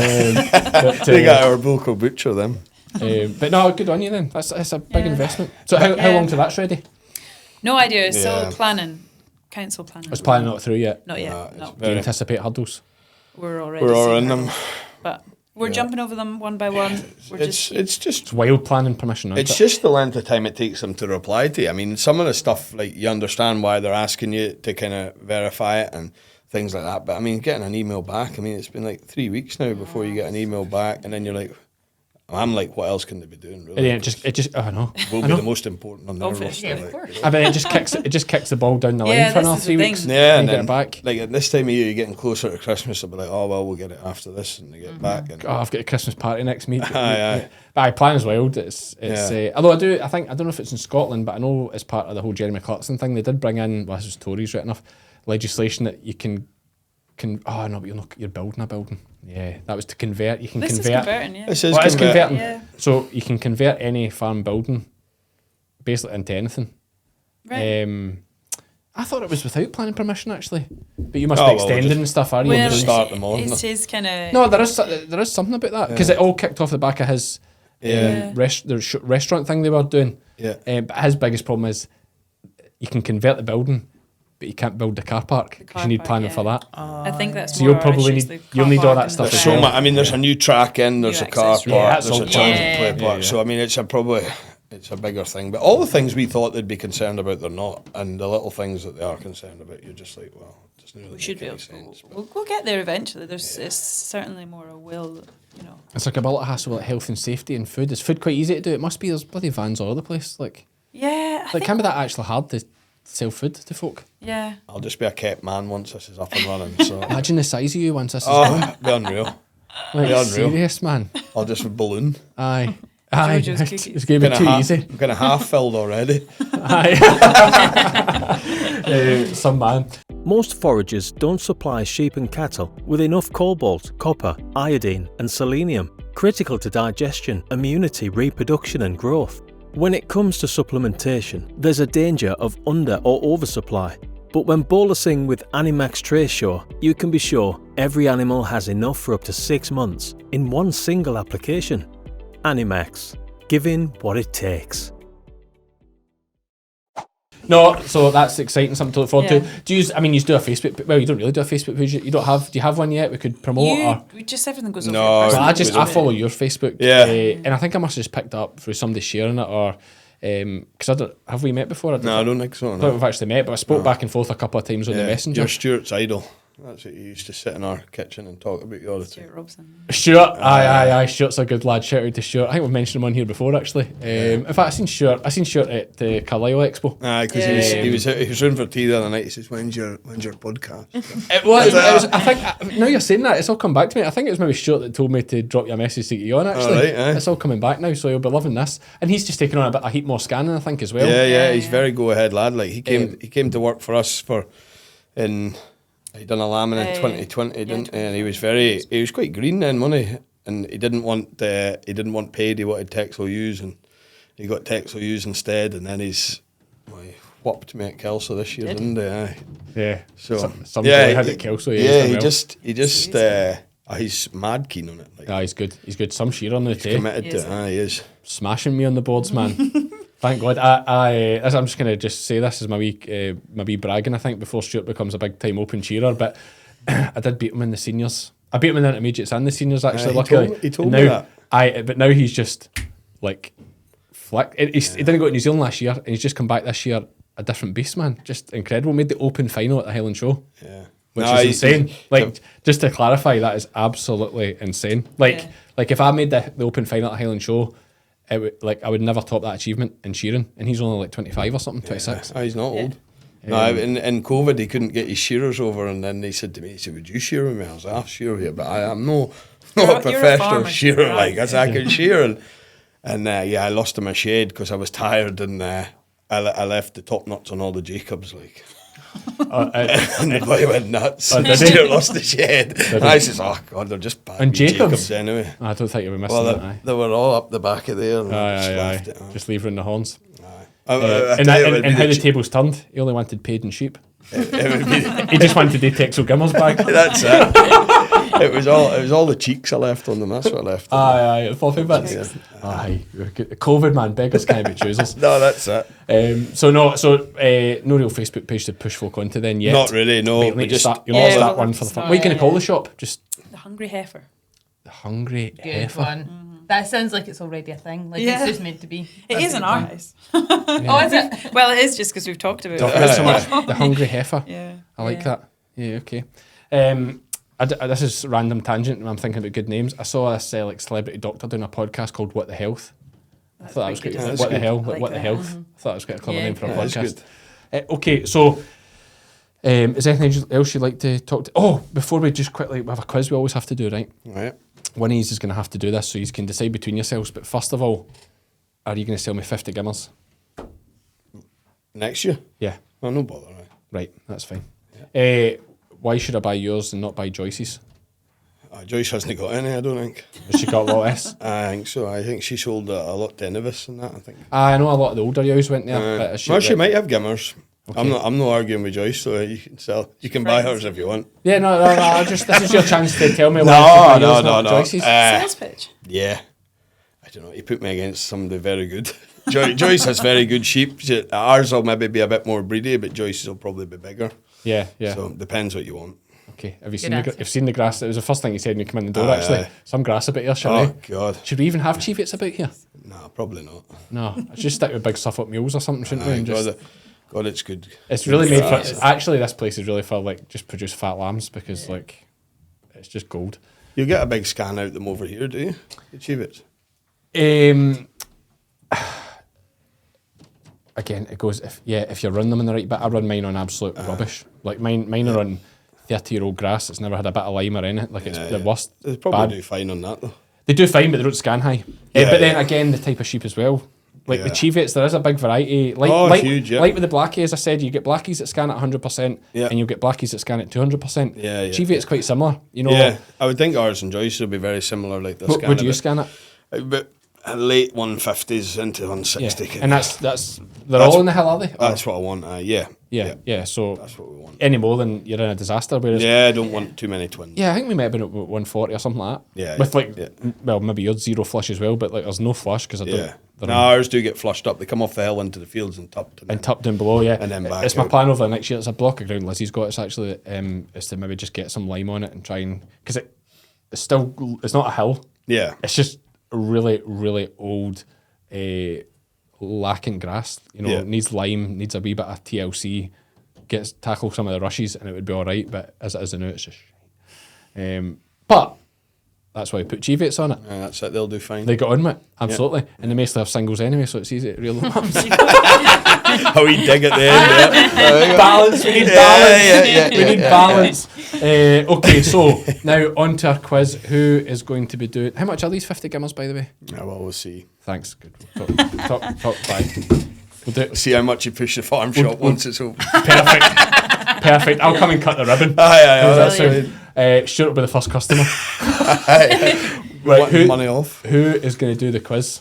they got our local butcher them. But no, good on you then. That's a big investment. So how long till that's ready? No idea. Still planning. Council planning. I was planning not through yet. Not yet. No. Do you anticipate hurdles? We're already. We're all seeing in them. hurdles. But we're jumping over them one by one. It's just It's wild planning permission. it's just the length of time it takes them to reply to you. I mean, some of the stuff, like, you understand why they're asking you to kind of verify it and things like that. But I mean, getting an email back, I mean, it's been like 3 weeks now before you get an email back, and then you're like, I'm like, what else can they be doing? Really? And then it just I know. Will be the most important on their Obviously, roster. of like. course. I mean, it just kicks the ball down the line for this another is 3 the weeks. thing. Yeah, and and get then it back. like at this time of year, you're getting closer to Christmas. They'll be like, oh well, we'll get it after this, and they get back. And Oh, I've got a Christmas party next week. Aye. But plan is wild. It's although I don't know if it's in Scotland, but I know as part of the whole Jeremy Clarkson thing, they did bring in, well, this was Tories right enough, legislation that you can oh no, but you're building a building. Yeah, that was to convert. You can This is convert. converting, yeah. This is Well, it's converting. Yeah. So you can convert any farm building basically into anything. Right. I thought it was without planning permission actually, but you must Oh, be well, extending just- and stuff, are you? Well, start them on, It's his kind of. No, there is something about that because it all kicked off the back of his restaurant thing they were doing. Yeah. But his biggest problem is you can convert the building, but you can't build the car park because you need planning for that. I think that's. So you'll more probably issues, need- the you'll car need all park that and stuff the- as So well. much. I mean, there's a new track in, there's New a car access park, road. there's a Yeah, transit play yeah, park. yeah. So I mean, it's a bigger thing. But all the things we thought they'd be concerned about, they're not. And the little things that they are concerned about, you're just like, well, it doesn't really We should make be any able to. sense. We'll get there eventually. It's certainly more a will, It's like a bit of hassle with health and safety and food. Is food quite easy to do? It must be. There's bloody vans all over the place. Like Yeah. can be that actually hard to sell food to folk? Yeah. I'll just be a kept man once this is up and running. So Imagine the size of you once this is oh, be unreal. like, be unreal. serious, man. I'll just balloon. Aye. Aye. Jojo's cookies. It's going to be too easy. I'm kind of half filled already. Aye. Some man. Most foragers don't supply sheep and cattle with enough cobalt, copper, iodine and selenium, critical to digestion, immunity, reproduction and growth. When it comes to supplementation, there's a danger of under or oversupply. But when bolusing with Animax Tracesure, you can be sure every animal has enough for up to 6 months in one single application. Animax, giving what it takes. No, so that's exciting, something to look forward Yeah. to. Do you? I mean, you do a Facebook. Well, you don't really do a Facebook page. You don't have. Do you have one yet? We could promote. Or We just everything goes over. No, your well, personal I follow your Facebook. Yeah. And I think I must have just picked up through somebody sharing it, or because have we met before? No, I don't think so. I don't No. think we've actually met, but I spoke back and forth a couple of times on the messenger. You're Stuart's idol. That's it. You used to sit in our kitchen and talk about you all the time. Stuart Robson. Stuart, aye. Stuart's a good lad. Shout out to Stuart. I think we've mentioned him on here before, actually. In fact, I seen Stuart at the Carlisle Expo. Aye, because he was in for tea the other night. He says, "When's your podcast?" It was. I think now you're saying that, it's all come back to me. I think it was maybe Stuart that told me to drop you a message to get you on. Actually, right, aye. it's all coming back now, so you'll be loving this. And he's just taking on a heap more scanning, I think, as well. Yeah, he's very go ahead lad. Like he came to work for us he done a lambing in 2020, didn't he? And he was quite green then, wasn't he? And he didn't want paid. He wanted Texel U's, and he got Texel U's instead. And then he whopped me at Kelso this year, didn't he? Aye. Yeah. So some boy had it Kelso. he's mad keen on it. Like, Yeah, he's good. He's good. Some sheer on the day. committed to it. Aye, he is. Smashing me on the boards, man. Thank God. I'm just gonna just say this as my wee bragging. I think before Stuart becomes a big time open cheerer, but I did beat him in the seniors I beat him in the intermediates and the seniors actually. He Luckily, told me- he told And me now, that. but now he's just like flick. He didn't go to New Zealand last year, and he's just come back this year a different beast, man. Just incredible. Made the open final at the Highland Show. Yeah. Which No, is he's- insane. he's- Like, just to clarify, that is absolutely insane. Like, if I made the open final at Highland Show, I would never top that achievement in shearing, and he's only like 25 or something, 26. Oh, he's not old. No, in COVID, he couldn't get his shearers over, and then he said to me, would you shear with me? I was like, I'll shear with you, but I'm not a You're a professional farmer, shearer. right. Like, I can shear. And I lost in my shed because I was tired, and I left the top nuts on all the Jacobs, like. And the boy went nuts. did he? Steer lost the shed. And I says, oh God, they're just bad. And wee Jacobs? anyway. I don't think you were missing Well, that. Aye. they were all up the back of there. And I just Aye. left it. Just leaving the horns. I And tell you, it would be how the the tables turned, he only wanted paid in sheep. it would be He just wanted the Texel Gimmers back. That's it. It was all the cheeks I left on them. That's what I left. Aye, the fluffy bits. Aye, COVID, man, beggars can't be choosers. No, that's it. So no real Facebook page to push folk onto then yet. Not really. No, You'll we need to just start, you'll not start well, one for the fun. no, What are you going to yeah. call the shop? Just The Hungry Heifer. the Hungry Good Heifer. one. That sounds like it's already a thing. Like Yeah. it's just meant to be. It That's is a in good our one. house. Oh, is it? Well, it is just because we've talked about Talk it. about it so much. The Hungry Heifer. Yeah. I like Yeah. that. Yeah, okay. This is random tangent, and I'm thinking about good names. I saw this like celebrity doctor doing a podcast called What the Health. I thought that was quite good. good. What the good. hell? I Like, like what the that. health? I thought that was quite a clever Yeah, name for a yeah, that's podcast. Okay, so is there anything else you'd like to talk to? Oh, before we just quickly, we have a quiz we always have to do, right? right. One of you is going to have to do this, so you can decide between yourselves. But first of all, are you going to sell me 50 gimmers? Next year. Yeah, Oh, no bother. Right. right, that's fine. Why should I buy yours and not buy Joyce's? Joyce hasn't got any. I don't think. Has she got a lot less? I think so. I think she sold a lot to Innovis and that. I think. I know a lot of the older yows went there. But is She might have gimmers. Okay. I'm not arguing with Joyce, so you can sell. You can buy hers if you want. Yeah, no. This is your chance to tell me why No, you should buy no, yours, no, not no. Joyce's. Sales pitch. Yeah. I don't know. He put me against somebody very good. Joyce has very good sheep. Ours will maybe be a bit more breedy, but Joyce's will probably be bigger. Yeah. So it depends what you want. Okay. Have you Good seen the answer. you've seen the grass? It was the first thing you said when you came in the door. Aye, Actually, aye. some grass about here, shall Oh we? God. Should we even have Cheviets about here? No, probably not. No, let's just stick with big Suffolk mules or something, shouldn't we? Aye, And just, God, it's good. it's really made for. grass. Actually, this place is really for like just produce fat lambs because like it's just gold. You get a big scan out them over here, do you? Achieve it. Again, it goes if you run them in the right bit. I run mine on absolute rubbish. Like mine are on 30-year-old grass. It's never had a bit of lime or anything. Like it's the worst. They probably bad. do fine on that though. They do fine, but they don't scan high. Yeah, But then yeah. again, the type of sheep as well. Like the Yeah. Cheviets, there is a big variety. Like, Oh, like, huge, yeah. like with the blackie, as I said, you get blackies that scan at 100%, Yeah. and you'll get blackies that scan at 200%. Yeah, yeah. Cheviet's quite similar. You know, Yeah, I would think ours and Joyce will be very similar. Like the what scan. would you scan it? But late 150s into 160. Yeah. And that's they're That's- all in the hill, are they? Or- That's what I want. Yeah. So That's what we want. any more than you're in a disaster. Whereas Yeah, I don't want too many twins. yeah, I think we might have been at 140 or something like that. Yeah, with yeah, like yeah. well, maybe yours zero flush as well, but like there's no flush because I don't. Yeah. they're No, ours do get flushed up. They come off the hill into the fields and tucked. and tucked down below, yeah. And then back it's my out. plan over the next year. It's a block of ground Lizzie's got. It's actually is to maybe just get some lime on it and try and because it's still it's not a hill. Yeah. It's just a really really old, lacking grass. You know, Yeah. needs lime, needs a wee bit of TLC, tackle some of the rushes, and it would be all right. But as it is now, it's just. But that's why we put Cheviets on it. And that's it. They'll do fine. They got on with it, absolutely, and they mostly have singles anyway, so it's easy to reel them up. How we dig at the end. Yeah. Balance. We need Yeah, balance. yeah, We need balance. Okay, so now on to our quiz. Who is going to be doing? How much are these 50 gimmers, by the way? Yeah, well, we'll see. Thanks. Good. Top five. We'll do it. See how much you push the farm shop once it's open. Perfect. I'll come and cut the ribbon. Aye, How's that's that sound? Stuart will be the first customer. right. who- Money off. Who is going to do the quiz?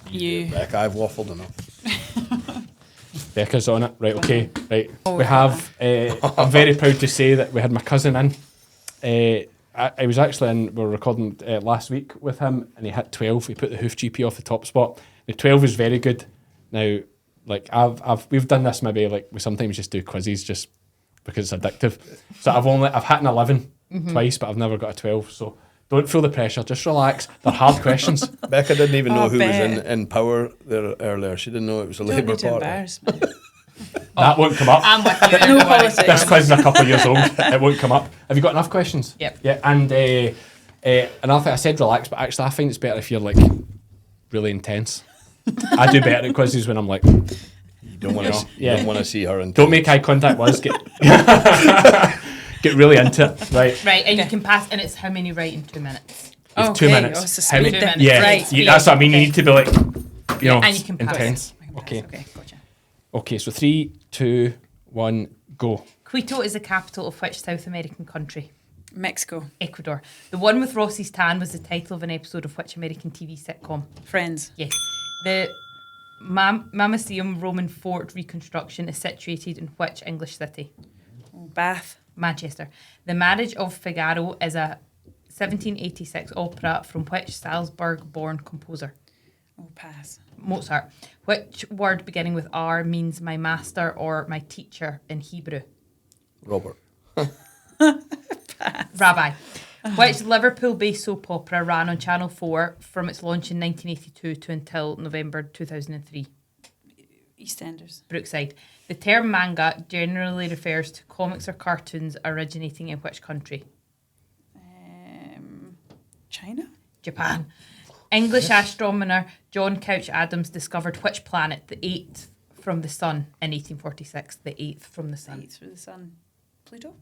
You. Becca, I've waffled enough. Becca's on it. Right, okay. Right. We have, I'm very proud to say that we had my cousin in. I was actually in, we were recording last week with him and he hit 12. He put the hoof GP off the top spot. The 12 is very good. Now, like we've done this maybe like we sometimes just do quizzes just because it's addictive. So I've hit an 11 twice, but I've never got a 12. So don't feel the pressure. Just relax. They're hard questions. Becca didn't even know who was bet. in power there earlier. She didn't know it was a Don't Labour need to Party. embarrass me. That won't come up. I'm with you. No don't worry. politics. This quiz is a couple of years old. It won't come up. Have you got enough questions? Yep. Yeah, and another thing, I said relax, but actually I find it's better if you're like really intense. I do better at quizzes when I'm like, You don't want to. Yeah. You don't want to see her. In don't make eye contact with us. Get really into it. Right. Right, and you can pass, and it's how many right in 2 minutes. You have Okay. 2 minutes. Oh, it's a How speed many- then. Yeah, Right. that's what I mean. You need to be like, you know, and you can pass. intense. I can pass. Okay. Okay, gotcha. Okay, so 3, 2, 1, go. Quito is the capital of which South American country? Mexico. Ecuador. The One with Rossi's Tan was the title of an episode of which American TV sitcom? Friends. Yes. The Mammosteum Roman fort reconstruction is situated in which English city? Oh, Bath. Manchester. The Marriage of Figaro is a 1786 opera from which Salzburg-born composer? Oh, pass. Mozart. Which word beginning with R means my master or my teacher in Hebrew? Robert. Rabbi. Which Liverpool-based soap opera ran on Channel 4 from its launch in 1982 to until November 2003? EastEnders. Brookside. The term manga generally refers to comics or cartoons originating in which country? China. Japan. English astronomer John Couch Adams discovered which planet, the 8th from the Sun, in 1846? The 8th from the Sun. Eight through the sun. Pluto.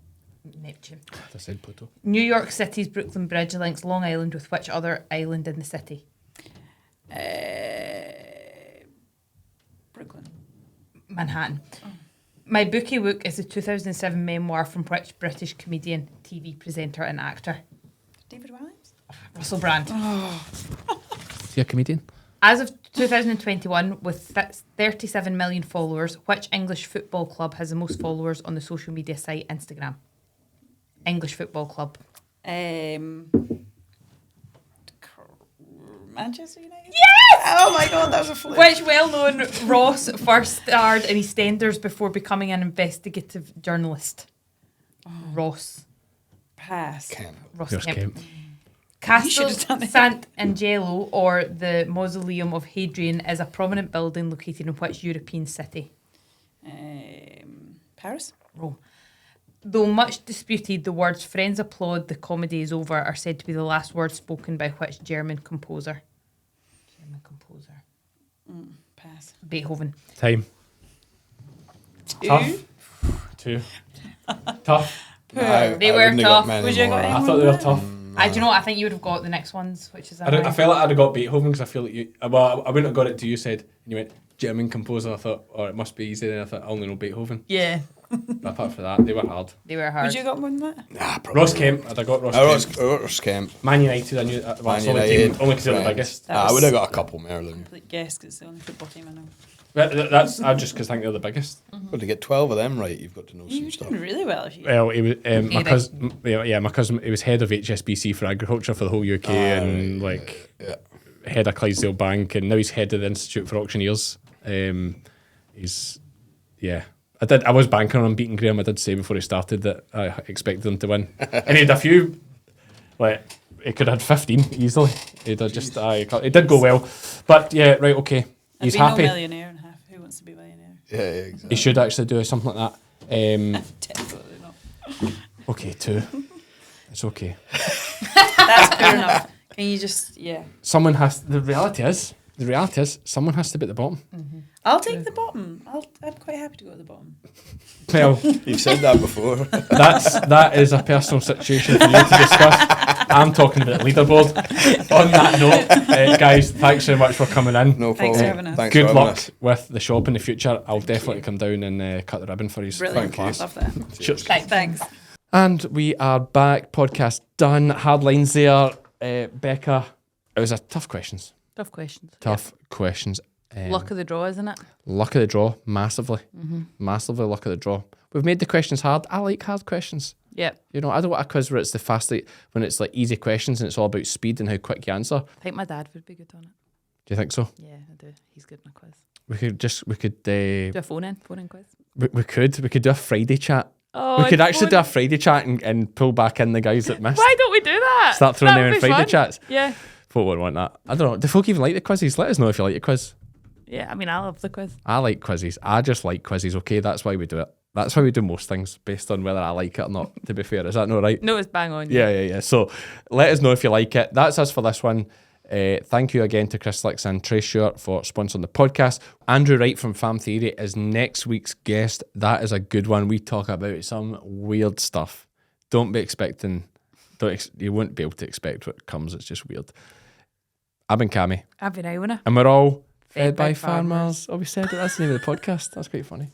Neptune. I said Pluto. New York City's Brooklyn Bridge links Long Island with which other island in the city? Brooklyn. Manhattan. My Bookie Wook is a 2007 memoir from which British comedian, TV presenter and actor? David Williams. Russell Brand. Is he a comedian? As of 2021, with 37 million followers, which English football club has the most followers on the social media site Instagram? English football club. Manchester United. Yes! Oh my god, that was a fluke. Which well-known Ross first starred in EastEnders before becoming an investigative journalist? Ross. Pass. Ross Yours Kemp. came. You should Castle have done it. Sant'Angelo, or the Mausoleum of Hadrian, is a prominent building located in which European city? Paris. Rome. Though much disputed, the words "friends applaud, the comedy is over" are said to be the last words spoken by which German composer? Pass. Beethoven. Time. Tough. 2. Tough. They were tough. Would you have got I anyone thought they were there? tough. Do you know what? I think you would have got the next ones, which is I felt like I'd have got Beethoven because I feel like you. Well, I wouldn't have got it till you said, and you went German composer. I thought, oh, it must be easy. Then I thought, I only know Beethoven. Yeah, But apart from that, they were hard. they were hard. Would you have got more than that? Nah, probably. Ross Kemp, I'd have got Ross Kemp. Ross Kemp. Man United, I knew. Well, Man it's only United. only because they're the Right. biggest. That I was would have got a couple, Merlin. complete guess because it's the only football team I know. That's I just because I think they're the biggest. But to get 12 of them right, you've got to know You some were stuff. doing really well if you. Well, he was my Eric. cousin. Yeah, my cousin. He was head of HSBC for agriculture for the whole UK, and like Yeah. head of Clydesdale Bank, and now he's head of the Institute for Auctioneers. He's I was banking on him beating Graham. I did say before he started that I expected him to win, and he had a few. Like he could have had 15 easily. He'd have just it did go well, but yeah, right, okay. He's I'd be happy. No millionaire and half. Who wants to be a millionaire? Yeah, exactly. He should actually do something like that. Definitely not. Okay, 2. It's okay. That's fair enough. Can you just Someone has. The reality is, someone has to be at the bottom. I'll take the bottom. I'm quite happy to go at the bottom. Well, You've said that before. that is a personal situation for you to discuss. I'm talking about leaderboard. On that note, guys, thanks so much for coming in. No Thanks problem. for having us. Thanks for Good having luck us. with the shop in the future. I'll definitely come down and cut the ribbon for you. Brilliant. Thank you. Love that. Cheers. Thanks. And we are back. Podcast done. Hard lines there. Becca, it was a tough questions. Tough questions. Tough questions. Luck of the draw, isn't it? Luck of the draw, massively. Massively luck of the draw. We've made the questions hard. I like hard questions. Yep. You know, I don't want a quiz where it's the fast, when it's like easy questions and it's all about speed and how quick you answer. I think my dad would be good on it. Do you think so? Yeah, I do. He's good on a quiz. We could Do a phone in quiz. we could do a Friday chat Oh, we could actually do a Friday chat and pull back in the guys that missed. Why don't we do that? Start throwing That them would in be Friday fun. chats. Yeah. Folk wouldn't want that. I don't know. Do folk even like the quizzes? Let us know if you like the quiz. Yeah, I mean, I love the quiz. I like quizzes. I just like quizzes, okay? That's why we do it. That's why we do most things, based on whether I like it or not, to be fair. Is that not right? No, it's bang on. Yeah. So let us know if you like it. That's us for this one. Thank you again to Crystalyx and Tracesure for sponsoring the podcast. Andrew Wright from Fam Theory is next week's guest. That is a good one. We talk about some weird stuff. Don't be expecting... you won't be able to expect what comes. It's just weird. I've been Cammy. I've been Iona. And we're all fed by farmers. Oh, we said it. That's the name of the podcast. That's quite funny.